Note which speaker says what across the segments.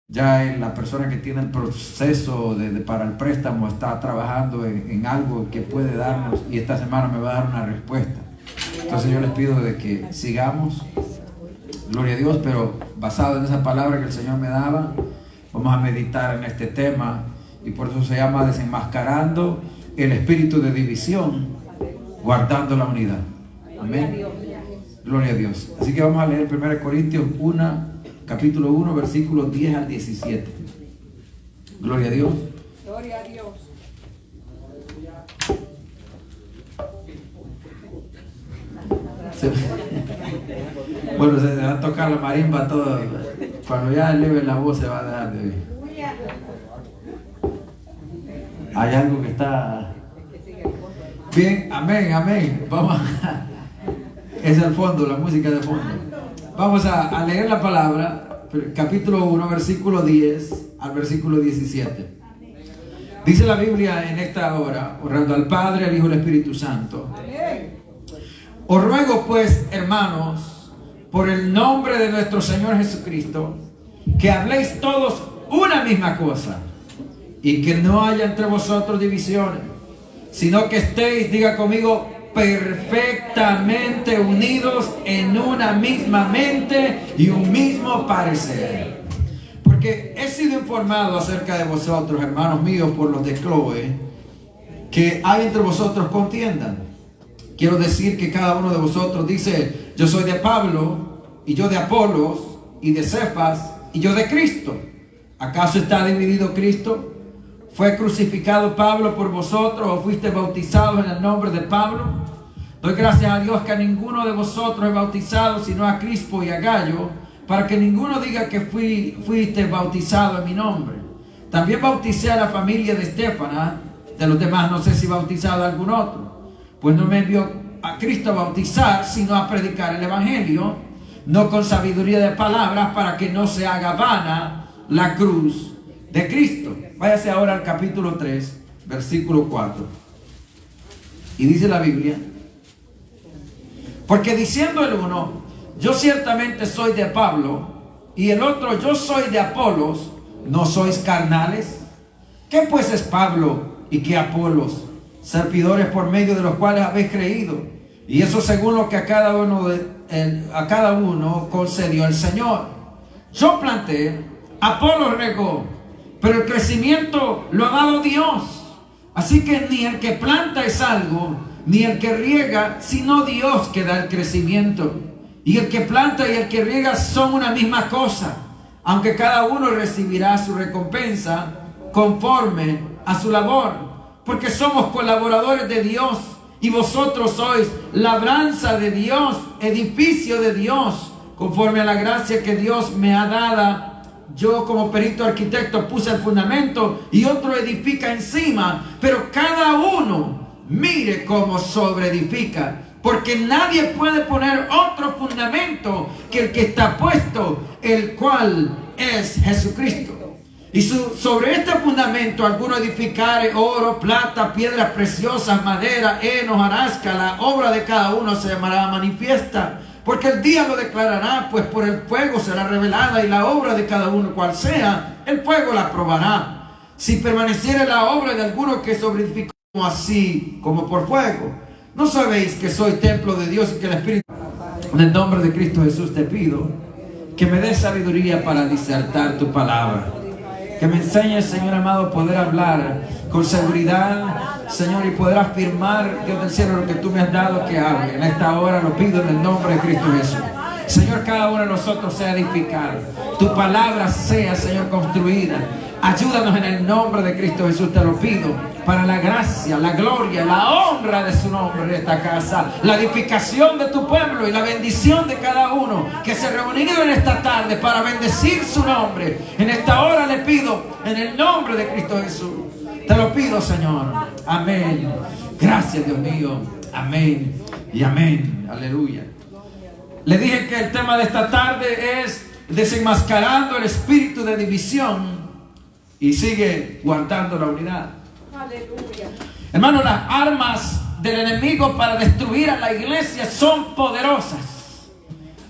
Speaker 1: Ya la persona que tiene el proceso para el préstamo está trabajando en algo que puede darnos, y esta semana me va a dar una respuesta. Entonces yo les pido de que sigamos, gloria a Dios, pero basado en esa palabra que el Señor me daba, vamos a meditar en este tema, y por eso se llama desenmascarando el espíritu de división, guardando la unidad. Amén. Gloria a Dios. Así que vamos a leer 1 Corintios 1, capítulo 1, versículos 10 al 17. Gloria a Dios.
Speaker 2: Gloria a Dios.
Speaker 1: Bueno, se va a tocar la marimba todo. Cuando ya eleve la voz se va a dejar de oír. Hay algo que está bien. Amén, amén. Vamos a... Es el fondo, la música de fondo. Vamos a leer la palabra, capítulo 1, versículo 10 al versículo 17. Dice la Biblia en esta hora, orando al Padre, al Hijo y al Espíritu Santo. Os ruego pues, hermanos, por el nombre de nuestro Señor Jesucristo, que habléis todos una misma cosa, y que no haya entre vosotros divisiones, sino que estéis, diga conmigo, perfectamente unidos en una misma mente y un mismo parecer. Porque he sido informado acerca de vosotros, hermanos míos, por los de Chloe, que hay entre vosotros contiendan. Quiero decir que cada uno de vosotros dice: yo soy de Pablo, y yo de Apolos, y de Cefas, y yo de Cristo. ¿Acaso está dividido Cristo? ¿Fue crucificado Pablo por vosotros o fuiste bautizados en el nombre de Pablo? Doy gracias a Dios que a ninguno de vosotros he bautizado sino a Crispo y a Gallo, para que ninguno diga que fuiste bautizado en mi nombre. También bauticé a la familia de Estéfana, de los demás no sé si bautizado a algún otro. Pues no me envió a Cristo a bautizar, sino a predicar el Evangelio, no con sabiduría de palabras, para que no se haga vana la cruz de Cristo. Váyase ahora al capítulo 3, versículo 4. Y dice la Biblia: porque diciendo el uno, yo ciertamente soy de Pablo, y el otro, yo soy de Apolos, ¿no sois carnales? ¿Qué pues es Pablo y qué Apolos? Servidores por medio de los cuales habéis creído, y eso según lo que a cada uno concedió el Señor. Yo planté, Apolos regó, pero el crecimiento lo ha dado Dios. Así que ni el que planta es algo, ni el que riega, sino Dios que da el crecimiento. Y el que planta y el que riega son una misma cosa, aunque cada uno recibirá su recompensa conforme a su labor. Porque somos colaboradores de Dios, y vosotros sois labranza de Dios, edificio de Dios, conforme a la gracia que Dios me ha dada. Yo como perito arquitecto puse el fundamento y otro edifica encima, pero cada uno mire cómo sobreedifica, porque nadie puede poner otro fundamento que el que está puesto, el cual es Jesucristo. Y sobre este fundamento alguno edificare oro, plata, piedras preciosas, madera, heno, hojarasca, la obra de cada uno se llamará manifiesta, porque el día lo declarará, pues por el fuego será revelada, y la obra de cada uno cual sea, el fuego la probará. Si permaneciere la obra de alguno que sobreedificó, así como por fuego. ¿No sabéis que soy templo de Dios y que el Espíritu? En el nombre de Cristo Jesús te pido que me des sabiduría para disertar tu palabra. Que me enseñes, Señor amado, poder hablar con seguridad, Señor, y poder afirmar, Dios del cielo, lo que tú me has dado que hable. En esta hora lo pido en el nombre de Cristo Jesús. Señor, cada uno de nosotros sea edificado. Tu palabra sea, Señor, construida. Ayúdanos en el nombre de Cristo Jesús, te lo pido, para la gracia, la gloria, la honra de su nombre en esta casa, la edificación de tu pueblo y la bendición de cada uno que se ha reunido en esta tarde para bendecir su nombre. En esta hora le pido en el nombre de Cristo Jesús. Te lo pido, Señor. Amén. Gracias, Dios mío. Amén y amén. Aleluya. Le dije que el tema de esta tarde es desenmascarando el espíritu de división, y sigue guardando la unidad.
Speaker 2: Aleluya.
Speaker 1: Hermanos, las armas del enemigo para destruir a la iglesia son poderosas.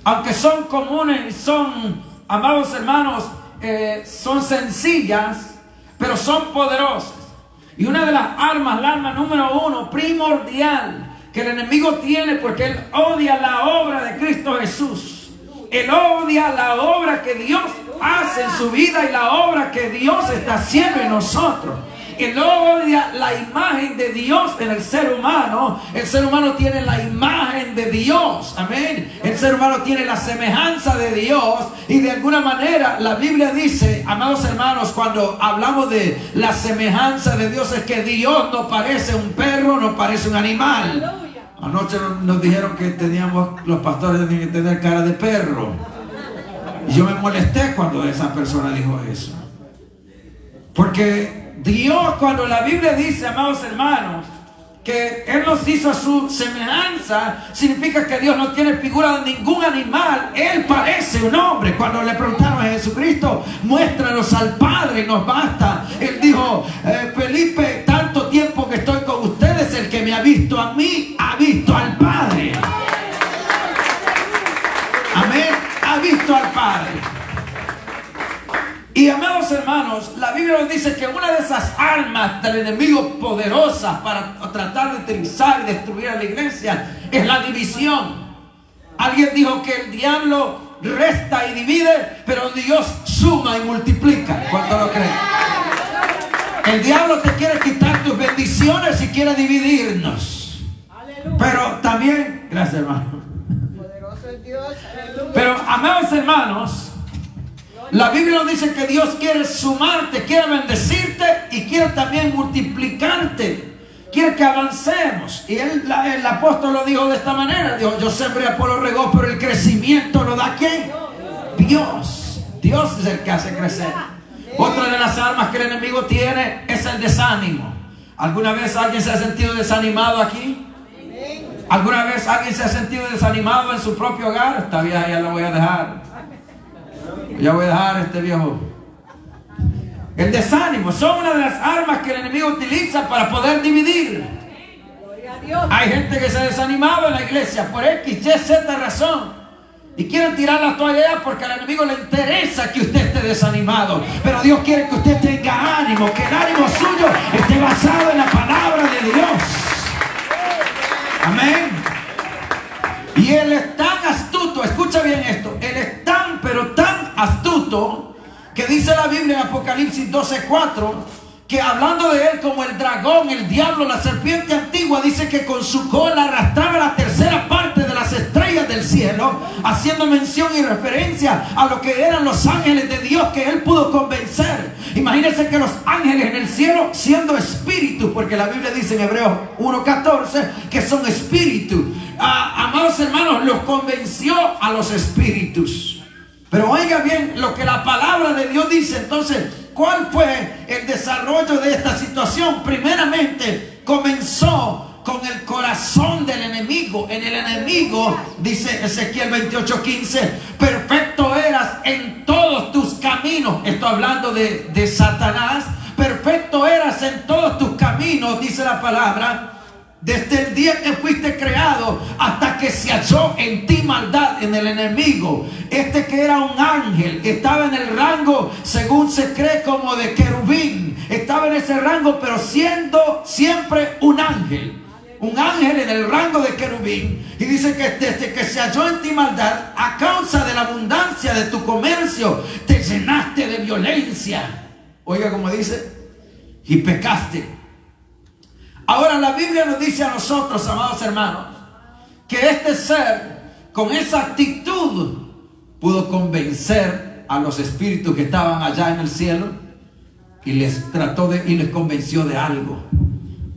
Speaker 1: Aunque son comunes, son, amados hermanos, son sencillas, pero son poderosas. Y una de las armas, la arma número uno, primordial, que el enemigo tiene, porque él odia la obra de Cristo Jesús. Él odia la obra que Dios hace en su vida y la obra que Dios está haciendo en nosotros. Él odia la imagen de Dios en el ser humano. El ser humano tiene la imagen de Dios. Amén. El ser humano tiene la semejanza de Dios. Y de alguna manera la Biblia dice, amados hermanos, cuando hablamos de la semejanza de Dios, es que Dios no parece un perro, no parece un animal. Anoche nos dijeron que los pastores tenían que tener cara de perro. Y yo me molesté cuando esa persona dijo eso. Porque Dios, cuando la Biblia dice, amados hermanos, que Él nos hizo a su semejanza, significa que Dios no tiene figura de ningún animal. Él parece un hombre. Cuando le preguntaron a Jesucristo, muéstranos al Padre, nos basta. Él dijo, Felipe, tanto tiempo que estoy con ustedes, el que me ha visto a mí, ha visto al Padre. Amén, ha visto al Padre. Y amados hermanos, la Biblia nos dice que una de esas armas del enemigo poderosas para tratar de utilizar y destruir a la iglesia es la división. Alguien dijo que el diablo resta y divide, pero Dios suma y multiplica. ¿Cuánto lo creen? El diablo te quiere quitar tus bendiciones y quiere dividirnos. Pero también, gracias hermano. Pero amados hermanos, la Biblia nos dice que Dios quiere sumarte, quiere bendecirte y quiere también multiplicarte. Quiere que avancemos. Y el apóstol lo dijo de esta manera. Dijo, yo sembré, Apolo regó, pero el crecimiento lo da ¿quién? Dios. Dios es el que hace crecer. Otra de las armas que el enemigo tiene es el desánimo. ¿Alguna vez alguien se ha sentido desanimado aquí? ¿Alguna vez alguien se ha sentido desanimado en su propio hogar? Esta vieja ya la voy a dejar. Ya voy a dejar a este viejo. El desánimo son una de las armas que el enemigo utiliza para poder dividir. Hay gente que se ha desanimado en la iglesia por X, Y, Z razón. Y quieren tirar la toalla porque al enemigo le interesa que usted esté desanimado. Pero Dios quiere que usted tenga ánimo, que el ánimo suyo esté basado en la palabra de Dios. Amén. Y Él es tan astuto, escucha bien esto, Él es tan, pero tan astuto, que dice la Biblia en Apocalipsis 12:4, que hablando de Él como el dragón, el diablo, la serpiente antigua, dice que con su cola arrastraba la tercera parte de las estrellas del cielo, haciendo mención y referencia a lo que eran los ángeles de Dios que Él pudo convencer. Imagínense que los ángeles en el cielo siendo espíritus, porque la Biblia dice en Hebreos 1:14 que son espíritus. Amados hermanos, los convenció a los espíritus. Pero oiga bien lo que la palabra de Dios dice. Entonces, ¿cuál fue el desarrollo de esta situación? Primeramente, comenzó con el corazón del enemigo. En el enemigo, dice Ezequiel 28:15, perfecto eras en todos tus caminos. Estoy hablando de Satanás. Perfecto eras en todos tus caminos, dice la palabra, desde el día que fuiste creado hasta que se halló en ti maldad en el enemigo. Este que era un ángel, estaba en el rango, según se cree, como de querubín. Estaba en ese rango, pero siendo siempre un ángel. Un ángel en el rango de querubín. Y dice que desde que se halló en ti maldad, a causa de la abundancia de tu comercio, te llenaste de violencia. Oiga como dice, y pecaste. Ahora la Biblia nos dice a nosotros, amados hermanos, que este ser, con esa actitud, pudo convencer a los espíritus que estaban allá en el cielo y les convenció de algo.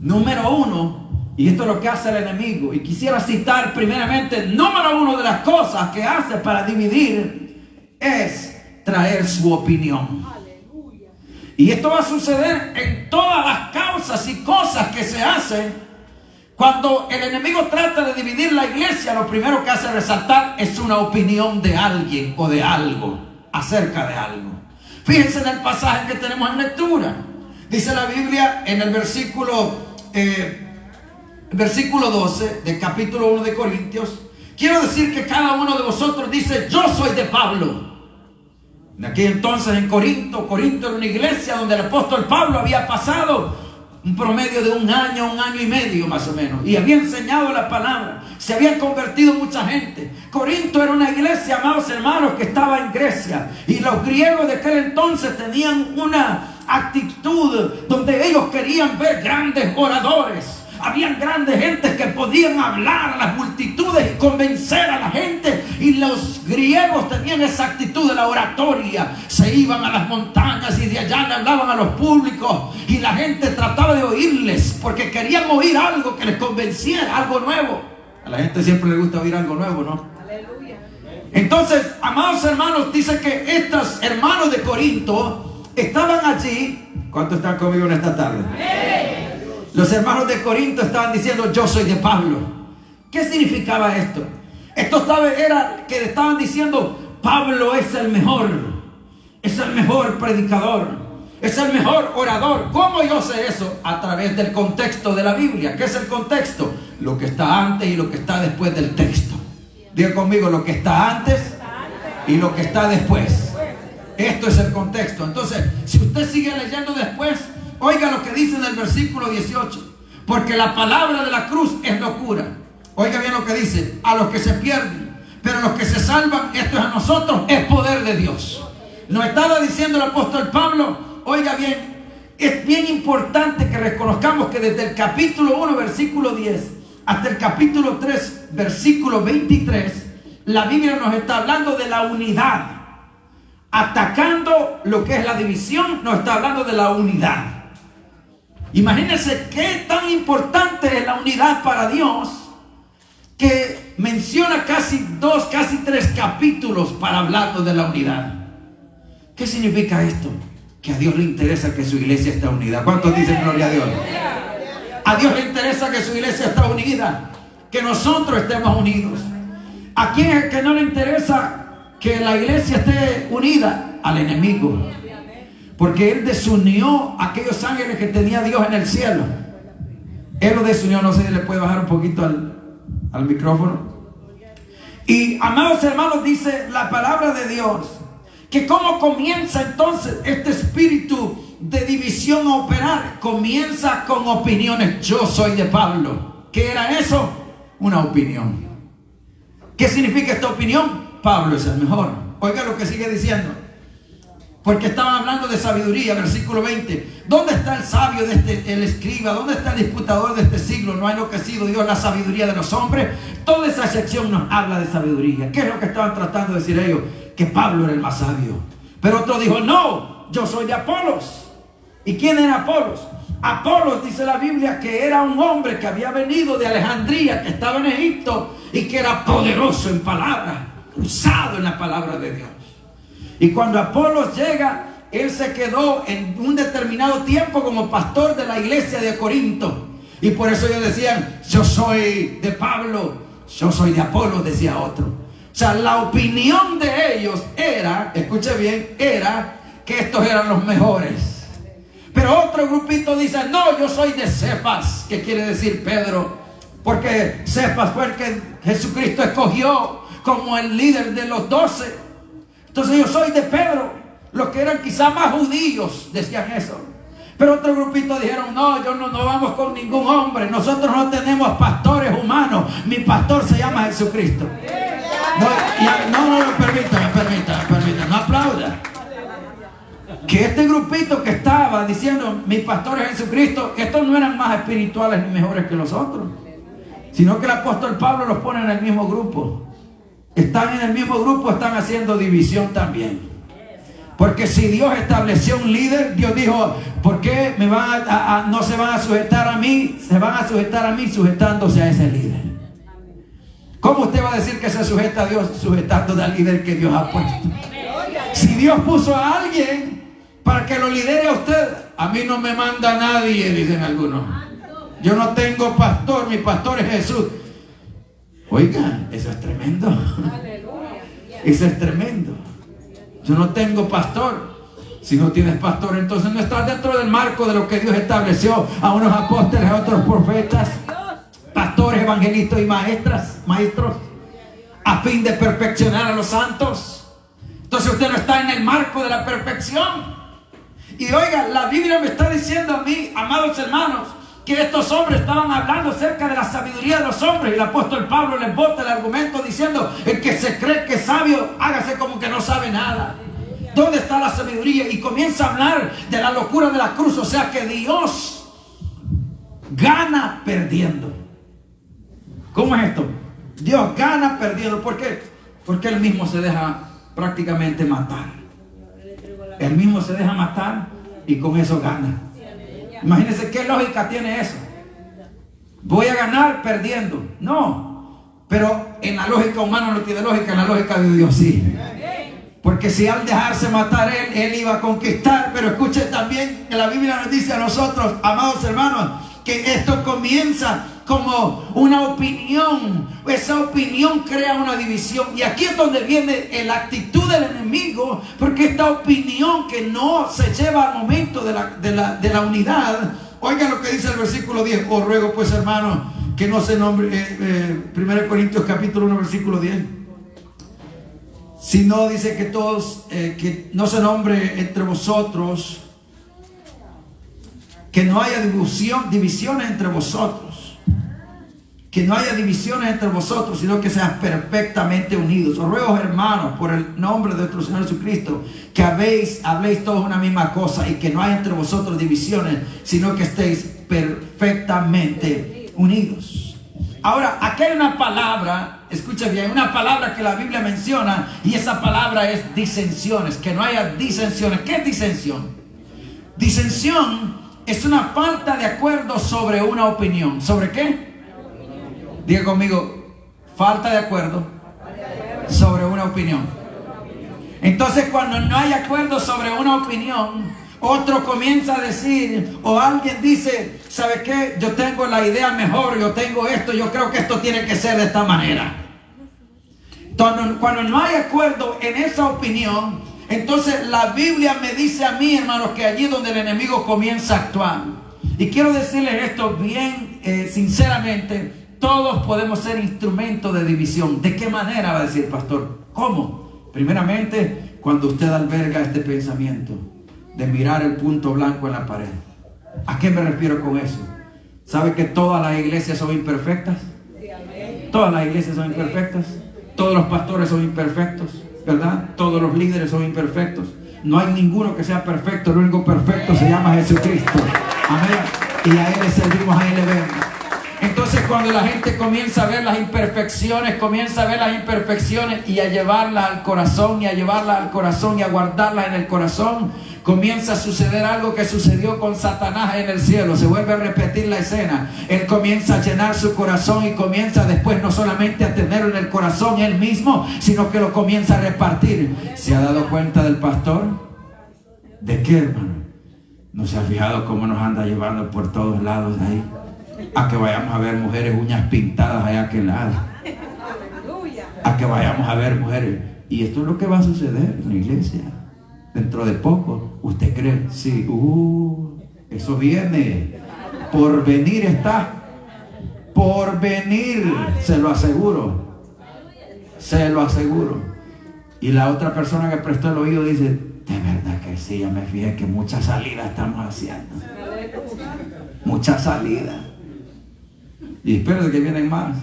Speaker 1: Número uno, y esto es lo que hace el enemigo, y quisiera citar primeramente, número uno de las cosas que hace para dividir es traer su opinión. Y esto va a suceder en todas las causas y cosas que se hacen. Cuando el enemigo trata de dividir la iglesia, lo primero que hace resaltar es una opinión de alguien o de algo, acerca de algo. Fíjense en el pasaje que tenemos en lectura. Dice la Biblia en el versículo 12 del capítulo 1 de Corintios. Quiero decir que cada uno de vosotros dice, yo soy de Pablo. En aquel entonces en Corinto era una iglesia donde el apóstol Pablo había pasado un promedio de un año y medio más o menos, y había enseñado la palabra. Se habían convertido mucha gente. Corinto era una iglesia, amados hermanos, que estaba en Grecia, y los griegos de aquel entonces tenían una actitud donde ellos querían ver grandes oradores. Habían grandes gentes que podían hablar a las multitudes y convencer a la gente. Y los griegos tenían esa actitud de la oratoria. Se iban a las montañas y de allá le hablaban a los públicos. Y la gente trataba de oírles porque querían oír algo que les convenciera, algo nuevo. A la gente siempre le gusta oír algo nuevo, ¿no?
Speaker 2: Aleluya.
Speaker 1: Entonces, amados hermanos, dice que estos hermanos de Corinto estaban allí. ¿Cuántos están conmigo en esta tarde? Los hermanos de Corinto estaban diciendo: yo soy de Pablo. ¿Qué significaba esto? Esto era que estaban diciendo: Pablo es el mejor predicador, es el mejor orador. ¿Cómo yo sé eso? A través del contexto de la Biblia. ¿Qué es el contexto? Lo que está antes y lo que está después del texto. Diga conmigo: lo que está antes y lo que está después. Esto es el contexto. Entonces, si usted sigue leyendo después, oiga lo que dice en el versículo 18. Porque la palabra de la cruz es locura. Oiga bien lo que dice: a los que se pierden, pero a los que se salvan, esto es a nosotros, es poder de Dios. Nos estaba diciendo el apóstol Pablo, oiga bien, es bien importante que reconozcamos que desde el capítulo 1, versículo 10, hasta el capítulo 3, versículo 23, la Biblia nos está hablando de la unidad. Atacando lo que es la división, nos está hablando de la unidad. Imagínense qué tan importante es la unidad para Dios, que menciona casi 3 capítulos para hablarnos de la unidad. ¿Qué significa esto? Que a Dios le interesa que su iglesia esté unida. ¿Cuántos dicen gloria a Dios? A Dios le interesa que su iglesia esté unida, que nosotros estemos unidos. ¿A quién es que no le interesa que la iglesia esté unida? Al enemigo. Porque él desunió a aquellos ángeles que tenía Dios en el cielo. Él lo desunió. No sé si le puede bajar un poquito al micrófono. Y amados hermanos, dice la palabra de Dios que cómo comienza entonces este espíritu de división a operar. Comienza con opiniones. Yo soy de Pablo. ¿Qué era eso? Una opinión. ¿Qué significa esta opinión? Pablo es el mejor. Oiga lo que sigue diciendo. Porque estaban hablando de sabiduría, versículo 20. ¿Dónde está el sabio el escriba? ¿Dónde está el disputador de este siglo? ¿No ha enloquecido Dios la sabiduría de los hombres? Toda esa sección nos habla de sabiduría. ¿Qué es lo que estaban tratando de decir ellos? Que Pablo era el más sabio. Pero otro dijo: no, yo soy de Apolos. ¿Y quién era Apolos? Apolos, dice la Biblia, que era un hombre que había venido de Alejandría, que estaba en Egipto y que era poderoso en palabra, usado en la palabra de Dios. Y cuando Apolos llega, él se quedó en un determinado tiempo como pastor de la iglesia de Corinto. Y por eso ellos decían: yo soy de Pablo, yo soy de Apolos, decía otro. O sea, la opinión de ellos era, escuche bien, era que estos eran los mejores. Pero otro grupito dice: no, yo soy de Cefas, que quiere decir Pedro, porque Cefas fue el que Jesucristo escogió como el líder de los 12. Entonces yo soy de Pedro. Los que eran quizá más judíos decían eso. Pero otro grupito dijeron: no, yo no vamos con ningún hombre. Nosotros no tenemos pastores humanos. Mi pastor se llama Jesucristo. No, permita, no aplauda. Que este grupito que estaba diciendo: mi pastor es Jesucristo, estos no eran más espirituales ni mejores que los otros, sino que el apóstol Pablo los pone en el mismo grupo. Están en el mismo grupo, están haciendo división también. Porque si Dios estableció un líder, Dios dijo: ¿por qué no se van a sujetar a mí? Se van a sujetar a mí sujetándose a ese líder. ¿Cómo usted va a decir que se sujeta a Dios sujetándose al líder que Dios ha puesto? Si Dios puso a alguien para que lo lidere a usted, a mí no me manda nadie, dicen algunos. Yo no tengo pastor, mi pastor es Jesús. Oiga, eso es tremendo. Eso es tremendo. Yo no tengo pastor. Si no tienes pastor, entonces no estás dentro del marco de lo que Dios estableció a unos apóstoles, a otros profetas, pastores, evangelistas y maestros, a fin de perfeccionar a los santos. entonces usted no está en el marco de la perfección. Y oiga, la Biblia me está diciendo a mí, amados hermanos, que estos hombres estaban hablando acerca de la sabiduría de los hombres. Y el apóstol Pablo les bota el argumento diciendo: el que se cree que es sabio, hágase como que no sabe nada. ¿Dónde está la sabiduría? Y comienza a hablar de la locura de la cruz. O sea que Dios gana perdiendo. ¿Cómo es esto? Dios gana perdiendo. ¿Por qué? Porque Él mismo se deja prácticamente matar. Él mismo se deja matar y con eso gana. Imagínense qué lógica tiene eso. Voy a ganar perdiendo. No, pero en la lógica humana no tiene lógica, en la lógica de Dios sí. Porque si al dejarse matar él iba a conquistar. Pero escuche también que la Biblia nos dice a nosotros, amados hermanos, que esto comienza como una opinión. Esa opinión crea una división. Y aquí es donde viene la actitud del enemigo. Porque esta opinión que no se lleva al momento de la unidad. Oiga lo que dice el versículo 10. Os ruego pues, hermanos, que no se nombre 1 Corintios capítulo 1 versículo 10. Si no, dice que todos, que no se nombre entre vosotros, que no haya divisiones entre vosotros, que no haya divisiones entre vosotros, sino que sean perfectamente unidos. Os ruego, hermanos, por el nombre de nuestro Señor Jesucristo, que habléis todos una misma cosa, y que no haya entre vosotros divisiones, sino que estéis perfectamente unidos. Ahora, aquí hay una palabra, escuche bien, una palabra que la Biblia menciona, y esa palabra es disensiones. Que no haya disensiones. ¿Qué es disensión? Disensión es una falta de acuerdo sobre una opinión. ¿Sobre qué? Diga conmigo, falta de acuerdo sobre una opinión. Entonces, cuando no hay acuerdo sobre una opinión, otro comienza a decir, o alguien dice: ¿sabe qué? Yo tengo la idea mejor, yo tengo esto, yo creo que esto tiene que ser de esta manera. Cuando no hay acuerdo en esa opinión, entonces la Biblia me dice a mí, hermanos, que allí donde el enemigo comienza a actuar. Y quiero decirles esto bien sinceramente: todos podemos ser instrumentos de división. ¿De qué manera? Va a decir, pastor. ¿Cómo? Primeramente, cuando usted alberga este pensamiento de mirar el punto blanco en la pared. ¿A qué me refiero con eso? ¿Sabe que todas las iglesias son imperfectas? Todas las iglesias son imperfectas. Todos los pastores son imperfectos, ¿verdad? Todos los líderes son imperfectos. No hay ninguno que sea perfecto. El único perfecto se llama Jesucristo. Amén. Y a Él le servimos, a Él le vemos. Entonces, cuando la gente comienza a ver las imperfecciones, y a llevarlas al corazón, y a guardarlas en el corazón, comienza a suceder algo que sucedió con Satanás en el cielo. Se vuelve a repetir la escena. Él comienza a llenar su corazón y comienza después no solamente a tenerlo en el corazón él mismo, sino que lo comienza a repartir. ¿Se ha dado cuenta del pastor? ¿De qué, hermano? ¿No se ha fijado cómo nos anda llevando por todos lados de ahí? A que vayamos a ver mujeres uñas pintadas allá a aquel lado. A que vayamos a ver mujeres. Y esto es lo que va a suceder en la iglesia. Dentro de poco. ¿Usted cree? Sí. Eso viene. Por venir está. Por venir. Se lo aseguro. Se lo aseguro. Y la otra persona que prestó el oído dice: de verdad que sí, ya me fijé que muchas salidas estamos haciendo. Muchas salidas. Y espero que vienen más.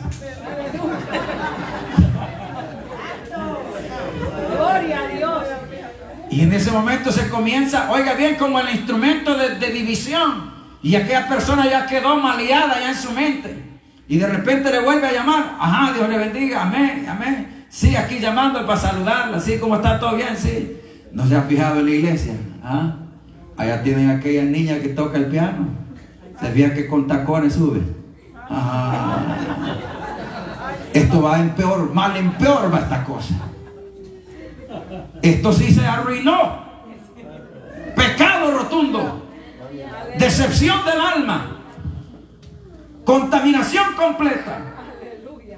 Speaker 2: Gloria a Dios.
Speaker 1: Y en ese momento se comienza, oiga bien, como el instrumento de división. Y aquella persona ya quedó maleada ya en su mente. Y de repente le vuelve a llamar. Ajá, Dios le bendiga, amén, amén. Sí, aquí llamando para saludarla. Sí, ¿cómo está? ¿Todo bien? Sí. ¿No se ha fijado en la iglesia? ¿Ah? Allá tienen aquella niña que toca el piano. Se fija que con tacones sube. Ajá. Esto va en peor, mal en peor va esta cosa. Esto sí se arruinó. Pecado rotundo. Decepción del alma. Contaminación completa.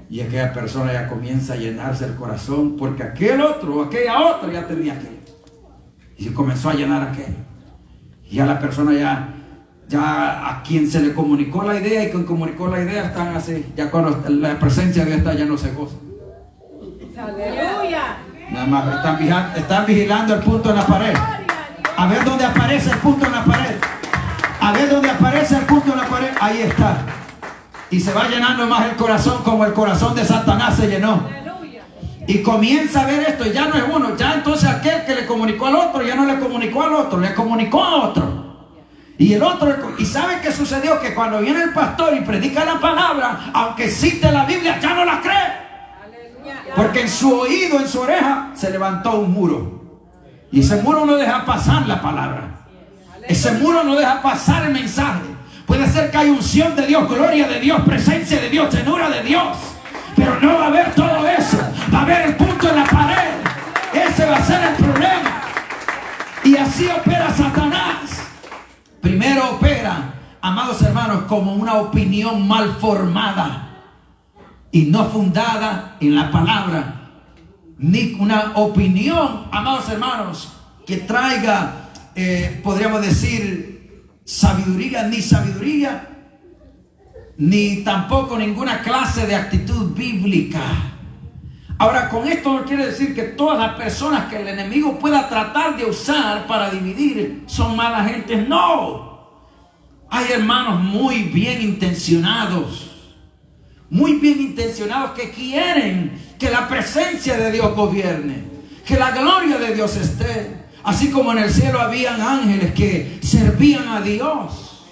Speaker 1: Y aquella persona ya comienza a llenarse el corazón porque aquel otro o aquella otra ya tenía aquel. Y se comenzó a llenar aquel. Y ya la persona ya a quien se le comunicó la idea y quien comunicó la idea están así. Ya cuando la presencia de Dios está, ya no se goza.
Speaker 2: Aleluya.
Speaker 1: Nada más están vigilando el punto en la pared. A ver dónde aparece el punto en la pared. A ver dónde aparece el punto en la pared. Ahí está. Y se va llenando más el corazón como el corazón de Satanás se llenó. Y comienza a ver esto. Y ya no es uno. Ya entonces aquel que le comunicó al otro ya no le comunicó al otro. Le comunicó a otro. Y el otro. ¿Y sabe qué sucedió? Que cuando viene el pastor y predica la palabra, aunque cite la Biblia, ya no la cree. Porque en su oído, en su oreja, se levantó un muro. Y ese muro no deja pasar la palabra. Ese muro no deja pasar el mensaje. Puede ser que haya unción de Dios, gloria de Dios, presencia de Dios, llenura de Dios. Pero no va a haber todo eso. Va a haber el punto en la pared. Ese va a ser el problema. Y así opera Satanás. Primero opera, amados hermanos, como una opinión mal formada y no fundada en la palabra, ni una opinión, amados hermanos, que traiga, podríamos decir, sabiduría, ni tampoco ninguna clase de actitud bíblica. Ahora, con esto no quiere decir que todas las personas que el enemigo pueda tratar de usar para dividir son malas gentes. No. Hay hermanos muy bien intencionados que quieren que la presencia de Dios gobierne, que la gloria de Dios esté. Así como en el cielo habían ángeles que servían a Dios.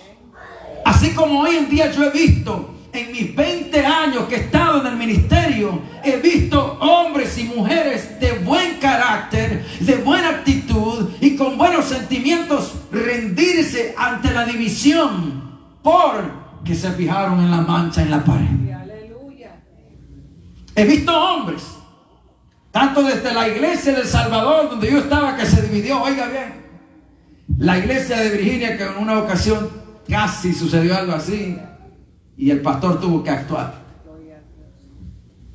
Speaker 1: Así como hoy en día yo he visto, en mis 20 años que he estado en el ministerio, he visto hombres y mujeres de buen carácter, de buena actitud y con buenos sentimientos rendirse ante la división porque se fijaron en la mancha en la pared. He visto hombres, tanto desde la iglesia del Salvador, donde yo estaba, que se dividió, oiga bien, la iglesia de Virginia, que en una ocasión casi sucedió algo así, y el pastor tuvo que actuar.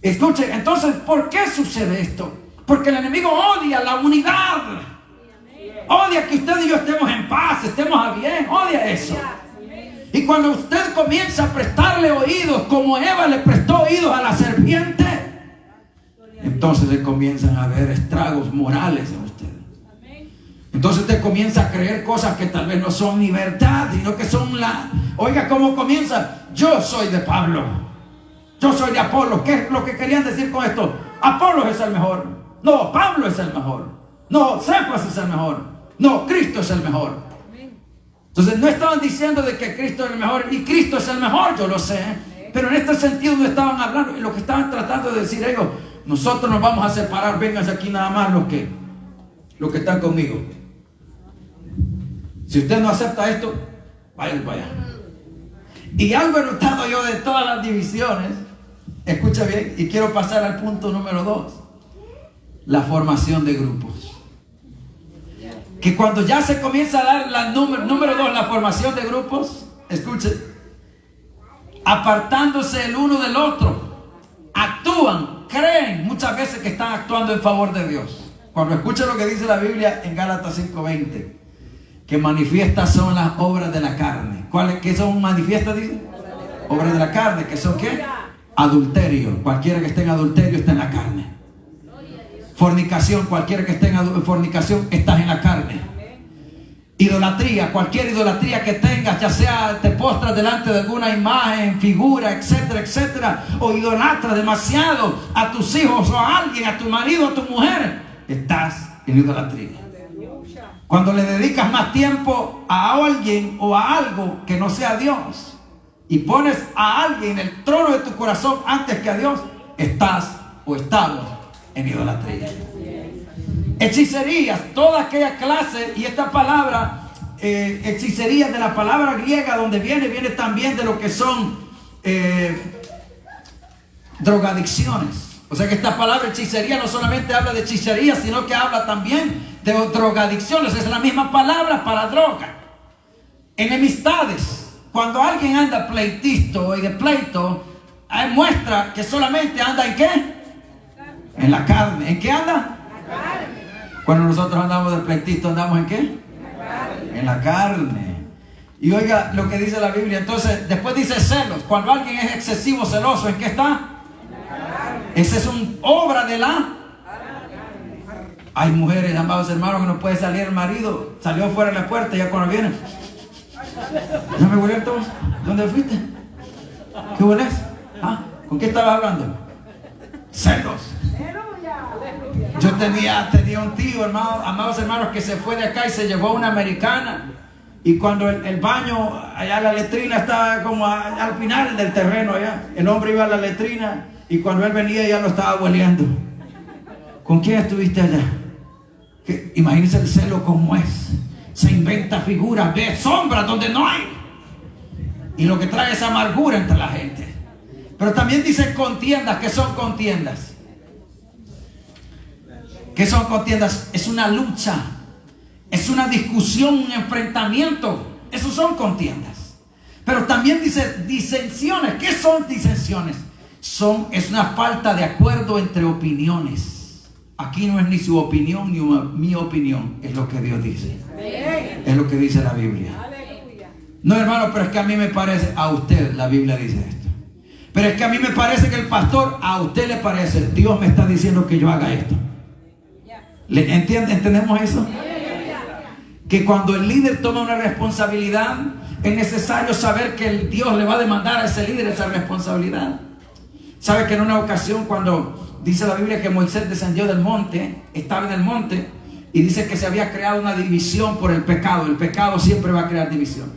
Speaker 1: Escuchen, entonces, ¿por qué sucede esto? Porque el enemigo odia la unidad. Odia que usted y yo estemos en paz, estemos a bien, odia eso. Y cuando usted comienza a prestarle oídos, como Eva le prestó oídos a la serpiente, entonces se comienzan a ver estragos morales en usted. Entonces usted comienza a creer cosas que tal vez no son ni verdad, sino que son la... Oiga cómo comienza. Yo soy de Pablo, yo soy de Apolos. ¿Qué es lo que querían decir con esto? Apolos es el mejor. No, Pablo es el mejor. No, Cefas es el mejor. No, Cristo es el mejor. Entonces no estaban diciendo de que Cristo es el mejor, y Cristo es el mejor, yo lo sé, pero en este sentido no estaban hablando. Y lo que estaban tratando de decir ellos: nosotros nos vamos a separar, vénganse aquí nada más los que están conmigo. Si usted no acepta esto, vaya para allá. Y algo he notado yo de todas las divisiones, escucha bien, y quiero pasar al punto número 2, la formación de grupos. Que cuando ya se comienza a dar la número 2, la formación de grupos, escuchen, apartándose el uno del otro, actúan, creen muchas veces que están actuando en favor de Dios. Cuando escuchen lo que dice la Biblia en Gálatas 5:20, que manifiestas son las obras de la carne. ¿Cuáles? ¿Qué son manifiestas? Dice, obras de la carne, que son ¿qué? Adulterio. Cualquiera que esté en adulterio está en la carne. Fornicación, cualquiera que esté en fornicación estás en la carne. Idolatría, cualquier idolatría que tengas, ya sea te postras delante de alguna imagen, figura, etcétera, etcétera, o idolatras demasiado a tus hijos o a alguien, a tu marido, a tu mujer, estás en idolatría. Cuando le dedicas más tiempo a alguien o a algo que no sea Dios y pones a alguien en el trono de tu corazón antes que a Dios, estás o estamos en idolatría. Hechicerías, toda aquella clase, y esta palabra hechicería, de la palabra griega donde viene también de lo que son drogadicciones. O sea que esta palabra hechicería no solamente habla de hechicería, sino que habla también de drogadicciones. Es la misma palabra para droga. Enemistades, cuando alguien anda pleitisto y de pleito, muestra que solamente anda en ¿qué? En la carne. ¿En qué anda? Cuando nosotros andamos de pleitito, ¿andamos en qué? En la carne. Y oiga lo que dice la Biblia. Entonces, después dice celos. Cuando alguien es excesivo celoso, ¿en qué está? Esa es una obra de la Hay mujeres, amados hermanos, que no puede salir el marido. Salió fuera de la puerta y ya cuando viene, ¿ya me huele todos? ¿Dónde fuiste? ¿Qué hueles? ¿Ah? ¿Con qué estabas hablando? Celos. Yo tenía un tío, amados hermanos, que se fue de acá y se llevó a una americana. Y cuando el baño, allá la letrina estaba como al final del terreno allá. El hombre iba a la letrina y cuando él venía ya lo estaba hueleando. ¿Con quién estuviste allá? Imagínense el celo como es. Se inventa figuras, ve sombras donde no hay. Y lo que trae es amargura entre la gente. Pero también dice contiendas. ¿Qué son contiendas? ¿Qué son contiendas? Es una lucha, es una discusión, un enfrentamiento. Esos son contiendas. Pero también dice disensiones. ¿Qué son disensiones? Es una falta de acuerdo entre opiniones. Aquí no es ni su opinión ni mi opinión, es lo que Dios dice. Es lo que dice la Biblia. No, hermano, pero es que a mí me parece, a usted la Biblia dice esto. Pero es que a mí me parece que el pastor, a usted le parece, Dios me está diciendo que yo haga esto. ¿Entendemos eso? Que cuando el líder toma una responsabilidad, es necesario saber que el Dios le va a demandar a ese líder esa responsabilidad. ¿Sabe que en una ocasión cuando dice la Biblia que Moisés descendió del monte, estaba en el monte, y dice que se había creado una división por el pecado? El pecado siempre va a crear división.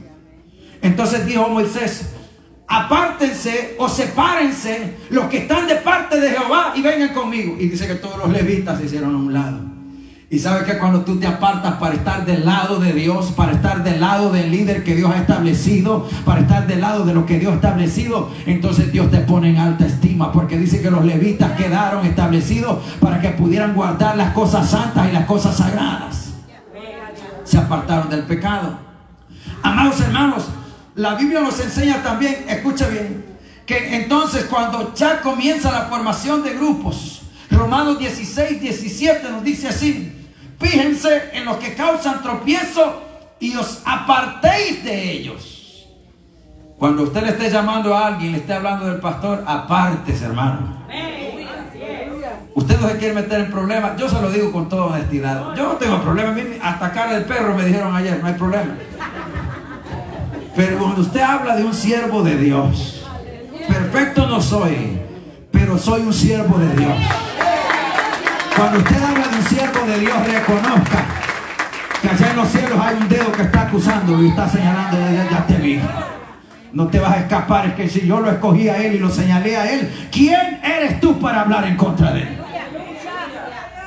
Speaker 1: Entonces dijo Moisés: apártense o sepárense los que están de parte de Jehová y vengan conmigo. Y dice que todos los levitas se hicieron a un lado. Y sabe que cuando tú te apartas para estar del lado de Dios, para estar del lado del líder que Dios ha establecido, para estar del lado de lo que Dios ha establecido, entonces Dios te pone en alta estima, porque dice que los levitas quedaron establecidos para que pudieran guardar las cosas santas y las cosas sagradas. Se apartaron del pecado. Amados hermanos, la Biblia nos enseña también, escucha bien, que entonces cuando ya comienza la formación de grupos, Romanos 16, 17 nos dice así: fíjense en los que causan tropiezo y os apartéis de ellos. Cuando usted le esté llamando a alguien, le esté hablando del pastor, apártese, hermano. Usted no se quiere meter en problemas. Yo se lo digo con toda honestidad. Yo no tengo problema. Hasta cara de perro me dijeron ayer, no hay problema. Pero cuando usted habla de un siervo de Dios, perfecto no soy, pero soy un siervo de Dios. Cuando usted habla de un siervo de Dios, reconozca que allá en los cielos hay un dedo que está acusando y está señalando: ya te vi. No te vas a escapar. Es que si yo lo escogí a él y lo señalé a él, ¿quién eres tú para hablar en contra de él?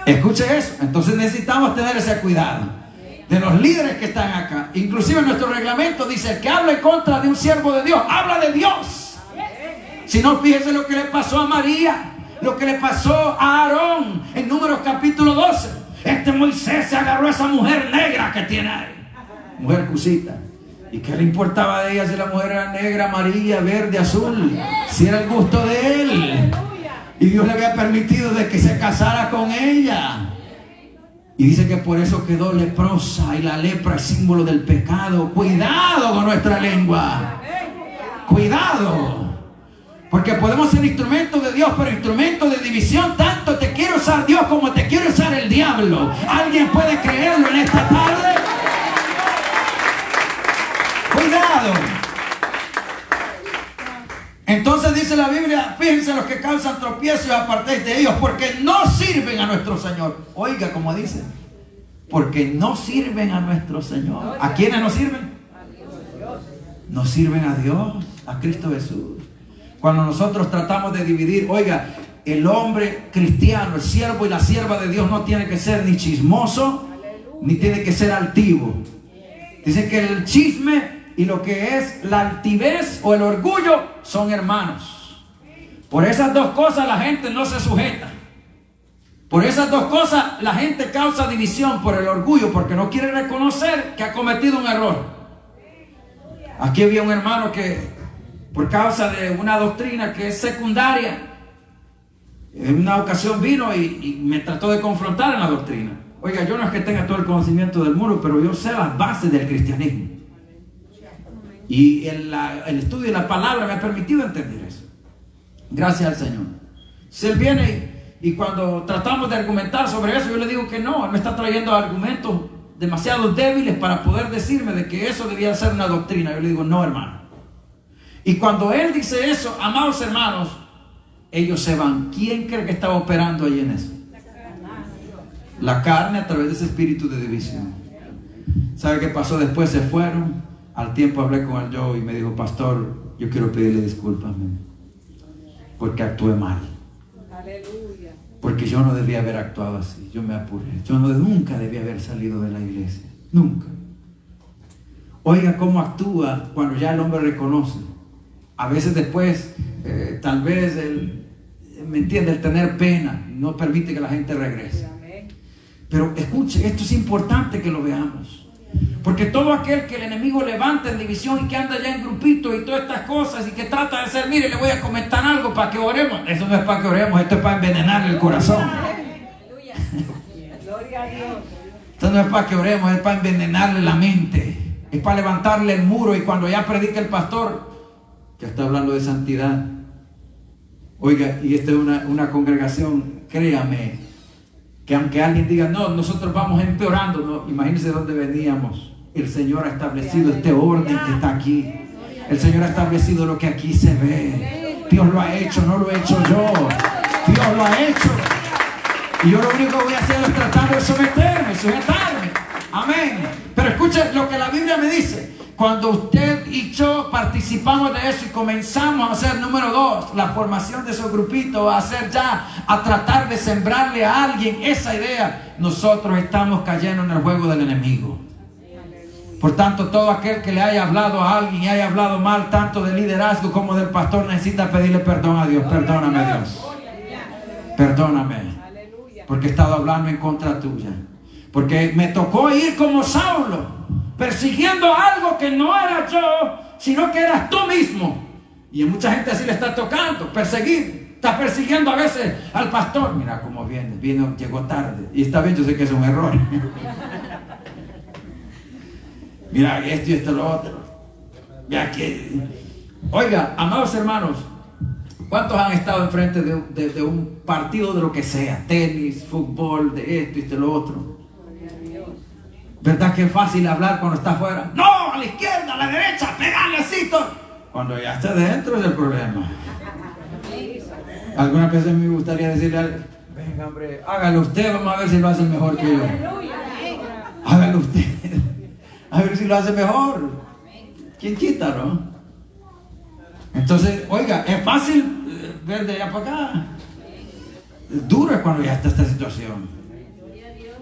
Speaker 1: Escuche eso. Entonces necesitamos tener ese cuidado de los líderes que están acá. Inclusive nuestro reglamento dice: el que habla en contra de un siervo de Dios, habla de Dios. Si no, fíjese lo que le pasó a María, lo que le pasó a Aarón en Números capítulo 12. Moisés se agarró a esa mujer negra que tiene ahí, mujer cusita. ¿Y qué le importaba de ella si la mujer era negra, amarilla, verde, azul? Si era el gusto de él. Y Dios le había permitido de que se casara con ella. Y dice que por eso quedó leprosa, y la lepra es símbolo del pecado. Cuidado con nuestra lengua. Cuidado. Porque podemos ser instrumentos de Dios, pero instrumentos de división. Tanto te quiere usar Dios como te quiere usar el diablo. ¿Alguien puede creerlo en esta tarde? Cuidado. Entonces dice la Biblia: fíjense los que causan tropiezos y apartéis de ellos, porque no sirven a nuestro Señor. Oiga como dice: porque no sirven a nuestro Señor. ¿A quiénes no sirven? No sirven a Dios, a Cristo Jesús. Cuando nosotros tratamos de dividir, oiga, el hombre cristiano, el siervo y la sierva de Dios no tiene que ser ni chismoso, ni tiene que ser altivo. Dice que el chisme y lo que es la altivez o el orgullo son hermanos. Por esas dos cosas la gente no se sujeta. Por esas dos cosas la gente causa división, por el orgullo, porque no quiere reconocer que ha cometido un error. Aquí había un hermano que, por causa de una doctrina que es secundaria, en una ocasión vino y me trató de confrontar en la doctrina. Oiga, yo no es que tenga todo el conocimiento del mundo, pero yo sé las bases del cristianismo. Y el estudio de la palabra me ha permitido entender eso. Gracias al Señor. Si él viene Y cuando tratamos de argumentar sobre eso, yo le digo que no, él me está trayendo argumentos demasiado débiles para poder decirme de que eso debía ser una doctrina. Yo le digo, no, hermano. Y cuando él dice eso, amados hermanos, ellos se van. ¿Quién cree que estaba operando ahí en eso? La carne a través de ese espíritu de división. ¿Sabe qué pasó? Después se fueron. Al tiempo hablé con el yo y me dijo, pastor, yo quiero pedirle disculpas, porque actué mal.
Speaker 2: Aleluya.
Speaker 1: Porque yo no debía haber actuado así. Yo me apuré. Yo nunca debía haber salido de la iglesia. Nunca. Oiga cómo actúa cuando ya el hombre reconoce. A veces después, tal vez ¿me entiende? El tener pena no permite que la gente regrese. Pero escuche, esto es importante que lo veamos. Porque todo aquel que el enemigo levanta en división y que anda ya en grupitos y todas estas cosas y que trata de ser, mire, le voy a comentar algo para que oremos. Eso no es para que oremos, esto es para envenenarle el corazón.
Speaker 2: Aleluya. Gloria a Dios.
Speaker 1: Esto no es para que oremos, es para envenenarle la mente. Es para levantarle el muro. Y cuando ya predica el pastor, que está hablando de santidad, oiga, y esta es una congregación, créame, que aunque alguien diga, no, nosotros vamos empeorando, no, imagínense dónde veníamos. El Señor ha establecido este orden que está aquí. El Señor ha establecido lo que aquí se ve. Dios lo ha hecho, no lo he hecho yo. Dios lo ha hecho. Y yo lo único que voy a hacer es tratar de sujetarme. Amén. Pero escuchen lo que la Biblia me dice. Cuando usted y yo participamos de eso y comenzamos a hacer, número 2, la formación de esos grupitos, a hacer ya, a tratar de sembrarle a alguien esa idea, nosotros estamos cayendo en el juego del enemigo. Por tanto, todo aquel que le haya hablado a alguien y haya hablado mal tanto del liderazgo como del pastor, necesita pedirle perdón a Dios. Perdóname, Dios. Perdóname. Porque he estado hablando en contra tuya. Porque me tocó ir como Saulo, persiguiendo algo que no era yo, sino que eras tú mismo. Y a mucha gente así le está tocando, perseguir. Está persiguiendo a veces al pastor. Mira cómo viene, llegó tarde. Y está bien, yo sé que es un error. Mira esto y esto lo otro. Ya que, oiga, amados hermanos, ¿cuántos han estado enfrente de un partido de lo que sea? Tenis, fútbol, de esto y de lo otro. ¿Verdad que es fácil hablar cuando está afuera? No, a la izquierda, a la derecha, pegarle así todo. Cuando ya está dentro es el problema. Algunas veces me gustaría decirle, venga hombre, hágalo usted, vamos a ver si lo hace mejor que yo. Hágalo usted, a ver si lo hace mejor. ¿Quién quita, no? Entonces, oiga, es fácil ver de allá para acá. Duro es cuando ya está esta situación.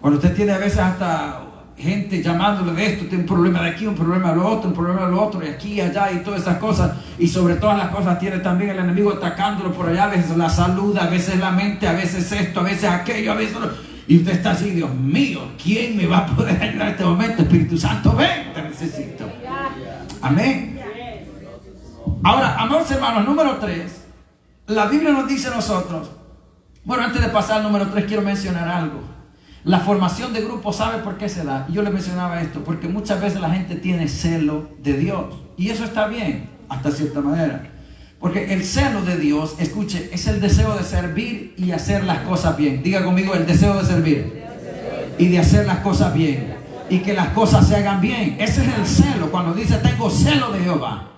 Speaker 1: Cuando usted tiene a veces hasta gente llamándole de esto, tiene un problema de aquí, un problema de lo otro, un problema de lo otro, y aquí y allá, y todas esas cosas, y sobre todas las cosas tiene también el enemigo atacándolo por allá, a veces la salud, a veces la mente, a veces esto, a veces aquello, a veces lo... y usted está así, Dios mío, ¿quién me va a poder ayudar en este momento? Espíritu Santo, ven, te necesito. Amén. Ahora, amados hermanos, número 3, la Biblia nos dice a nosotros, bueno, antes de pasar al número 3, quiero mencionar algo. La formación de grupos, ¿sabe por qué se da? Yo le mencionaba esto, porque muchas veces la gente tiene celo de Dios. Y eso está bien, hasta cierta manera. Porque el celo de Dios, escuche, es el deseo de servir y hacer las cosas bien. Diga conmigo, el deseo de servir y de hacer las cosas bien. Y que las cosas se hagan bien. Ese es el celo, cuando dice, tengo celo de Jehová.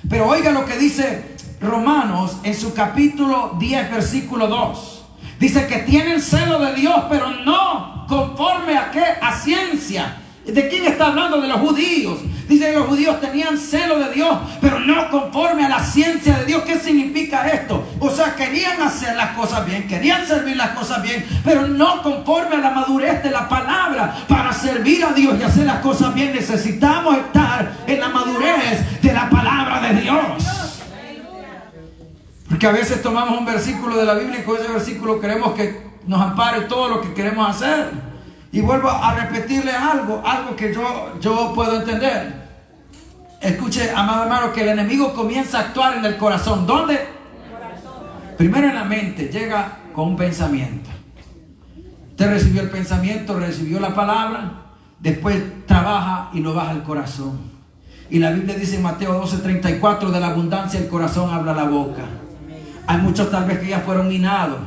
Speaker 1: Pero oiga lo que dice Romanos en su capítulo 10, versículo 2. Dice que tienen celo de Dios, pero no conforme a qué, a ciencia. ¿De quién está hablando? De los judíos. Dice que los judíos tenían celo de Dios, pero no conforme a la ciencia de Dios. ¿Qué significa esto? O sea, querían hacer las cosas bien, querían servir las cosas bien, pero no conforme a la madurez de la palabra. Para servir a Dios y hacer las cosas bien, necesitamos estar en la madurez de la palabra de Dios. Porque a veces tomamos un versículo de la Biblia y con ese versículo queremos que nos ampare todo lo que queremos hacer. Y vuelvo a repetirle algo que yo puedo entender. Escuche, amado hermano, que el enemigo comienza a actuar en el corazón. ¿Dónde? Primero en la mente, llega con un pensamiento. Usted recibió el pensamiento, recibió la palabra, después trabaja y lo baja al corazón. Y la Biblia dice en Mateo 12:34, de la abundancia del corazón habla la boca. Hay muchos tal vez que ya fueron minados,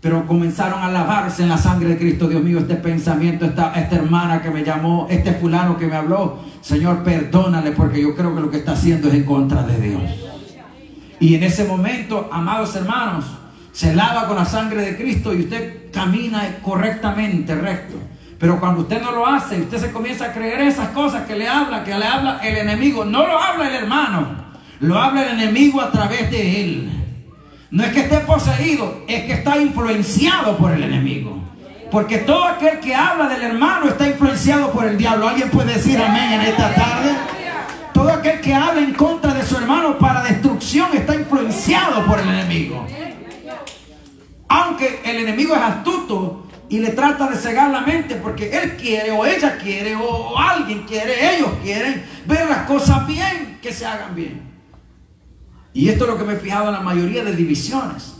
Speaker 1: pero comenzaron a lavarse en la sangre de Cristo. Dios mío, este pensamiento, esta hermana que me llamó, este fulano que me habló, Señor, perdónale, porque yo creo que lo que está haciendo es en contra de Dios. Y en ese momento, amados hermanos, se lava con la sangre de Cristo y usted camina correctamente, recto. Pero cuando usted no lo hace y usted se comienza a creer esas cosas que le habla el enemigo, no lo habla el hermano, lo habla el enemigo a través de él. No es que esté poseído, es que está influenciado por el enemigo. Porque todo aquel que habla del hermano está influenciado por el diablo. ¿Alguien puede decir amén en esta tarde? Todo aquel que habla en contra de su hermano para destrucción está influenciado por el enemigo. Aunque el enemigo es astuto y le trata de cegar la mente, porque él quiere o ella quiere o alguien quiere, ellos quieren ver las cosas bien, que se hagan bien. Y esto es lo que me he fijado en la mayoría de divisiones,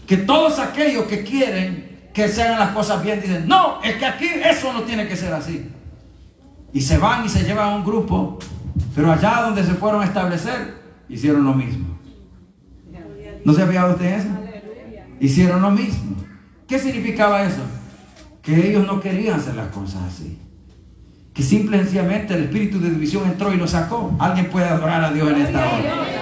Speaker 1: que todos aquellos que quieren que se hagan las cosas bien dicen, no, es que aquí eso no tiene que ser así, y se van y se llevan a un grupo, pero allá donde se fueron a establecer hicieron lo mismo. ¿No se ha fijado usted en eso? Hicieron lo mismo. ¿Qué significaba eso? Que ellos no querían hacer las cosas así, que simple y sencillamente el espíritu de división entró y lo sacó. Alguien puede adorar a Dios en esta hora.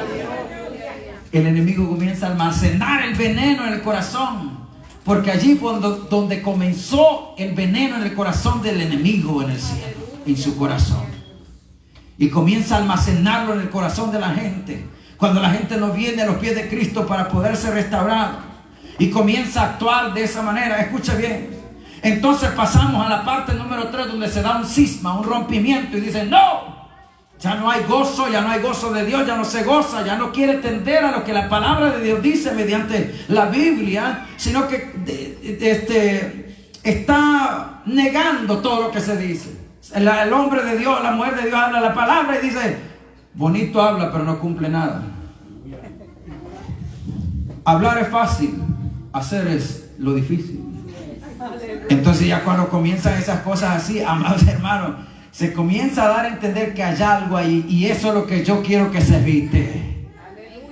Speaker 1: El enemigo comienza a almacenar el veneno en el corazón, porque allí fue donde comenzó el veneno en el corazón del enemigo, en el cielo, en su corazón, y comienza a almacenarlo en el corazón de la gente. Cuando la gente no viene a los pies de Cristo para poder ser restaurado, y comienza a actuar de esa manera. Escucha bien. Entonces pasamos a la parte número 3, donde se da un cisma, un rompimiento, y dicen, no, ya no hay gozo, ya no hay gozo de Dios, ya no se goza, ya no quiere entender a lo que la palabra de Dios dice mediante la Biblia, sino que está negando todo lo que se dice. El hombre de Dios, la mujer de Dios habla la palabra y dice, bonito habla, pero no cumple nada. Hablar es fácil, hacer es lo difícil. Entonces ya cuando comienzan esas cosas así, amados hermanos, se comienza a dar a entender que hay algo ahí, y eso es lo que yo quiero que se evite.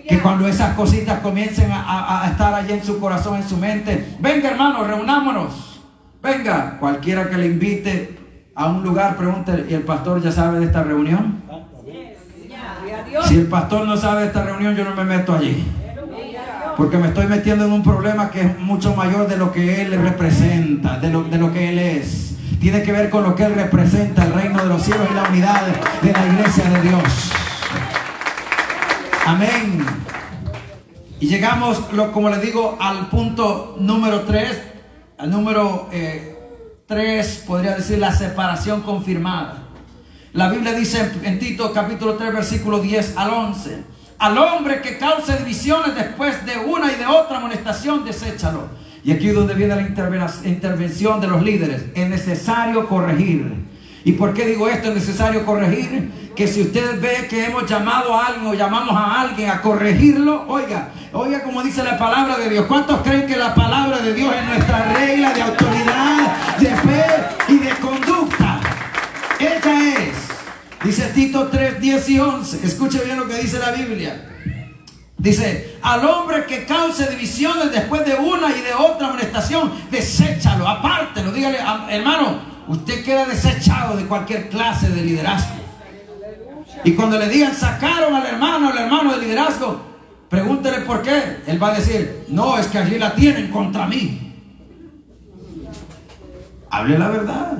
Speaker 1: Que cuando esas cositas comiencen a estar allí en su corazón, en su mente, venga hermano, reunámonos. Venga, cualquiera que le invite a un lugar, pregúntele, ¿y el pastor ya sabe de esta reunión? Si el pastor no sabe de esta reunión, yo no me meto allí, porque me estoy metiendo en un problema que es mucho mayor de lo que él representa, de lo que él es. Tiene que ver con lo que él representa, el reino de los cielos y la unidad de la iglesia de Dios. Amén. Y llegamos, como les digo, al punto número 3. Al número 3, podría decir la separación confirmada. La Biblia dice en Tito capítulo 3 versículo 10 al 11: al hombre que cause divisiones después de una y de otra amonestación, deséchalo. Y aquí es donde viene la intervención de los líderes. Es necesario corregir. ¿Y por qué digo esto? Es necesario corregir. Que si usted ve que hemos llamado a alguien o llamamos a alguien a corregirlo, oiga como dice la palabra de Dios. ¿Cuántos creen que la palabra de Dios es nuestra regla de autoridad, de fe y de conducta? Ella es. Dice Tito 3, 10 y 11. Escuche bien lo que dice la Biblia. Dice, al hombre que cause divisiones después de una y de otra amonestación, deséchalo, apártelo. Dígale, hermano, usted queda desechado de cualquier clase de liderazgo. Y cuando le digan, sacaron al hermano de liderazgo, pregúntele por qué. Él va a decir, no, es que allí la tienen contra mí. Hable la verdad.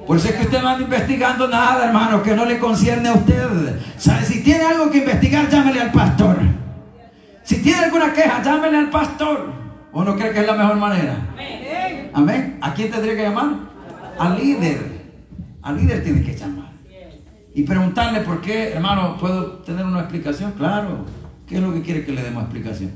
Speaker 1: Por eso es que usted no anda investigando nada, hermano, que no le concierne a usted. ¿Sabe? Si tiene algo que investigar, llámele al pastor. Si tiene alguna queja, llámele al pastor. ¿O no cree que es la mejor manera? Amén. Amén. ¿A quién tendría que llamar? Al líder. Al líder tiene que llamar. Y preguntarle por qué, hermano, ¿puedo tener una explicación? Claro. ¿Qué es lo que quiere que le demos explicación?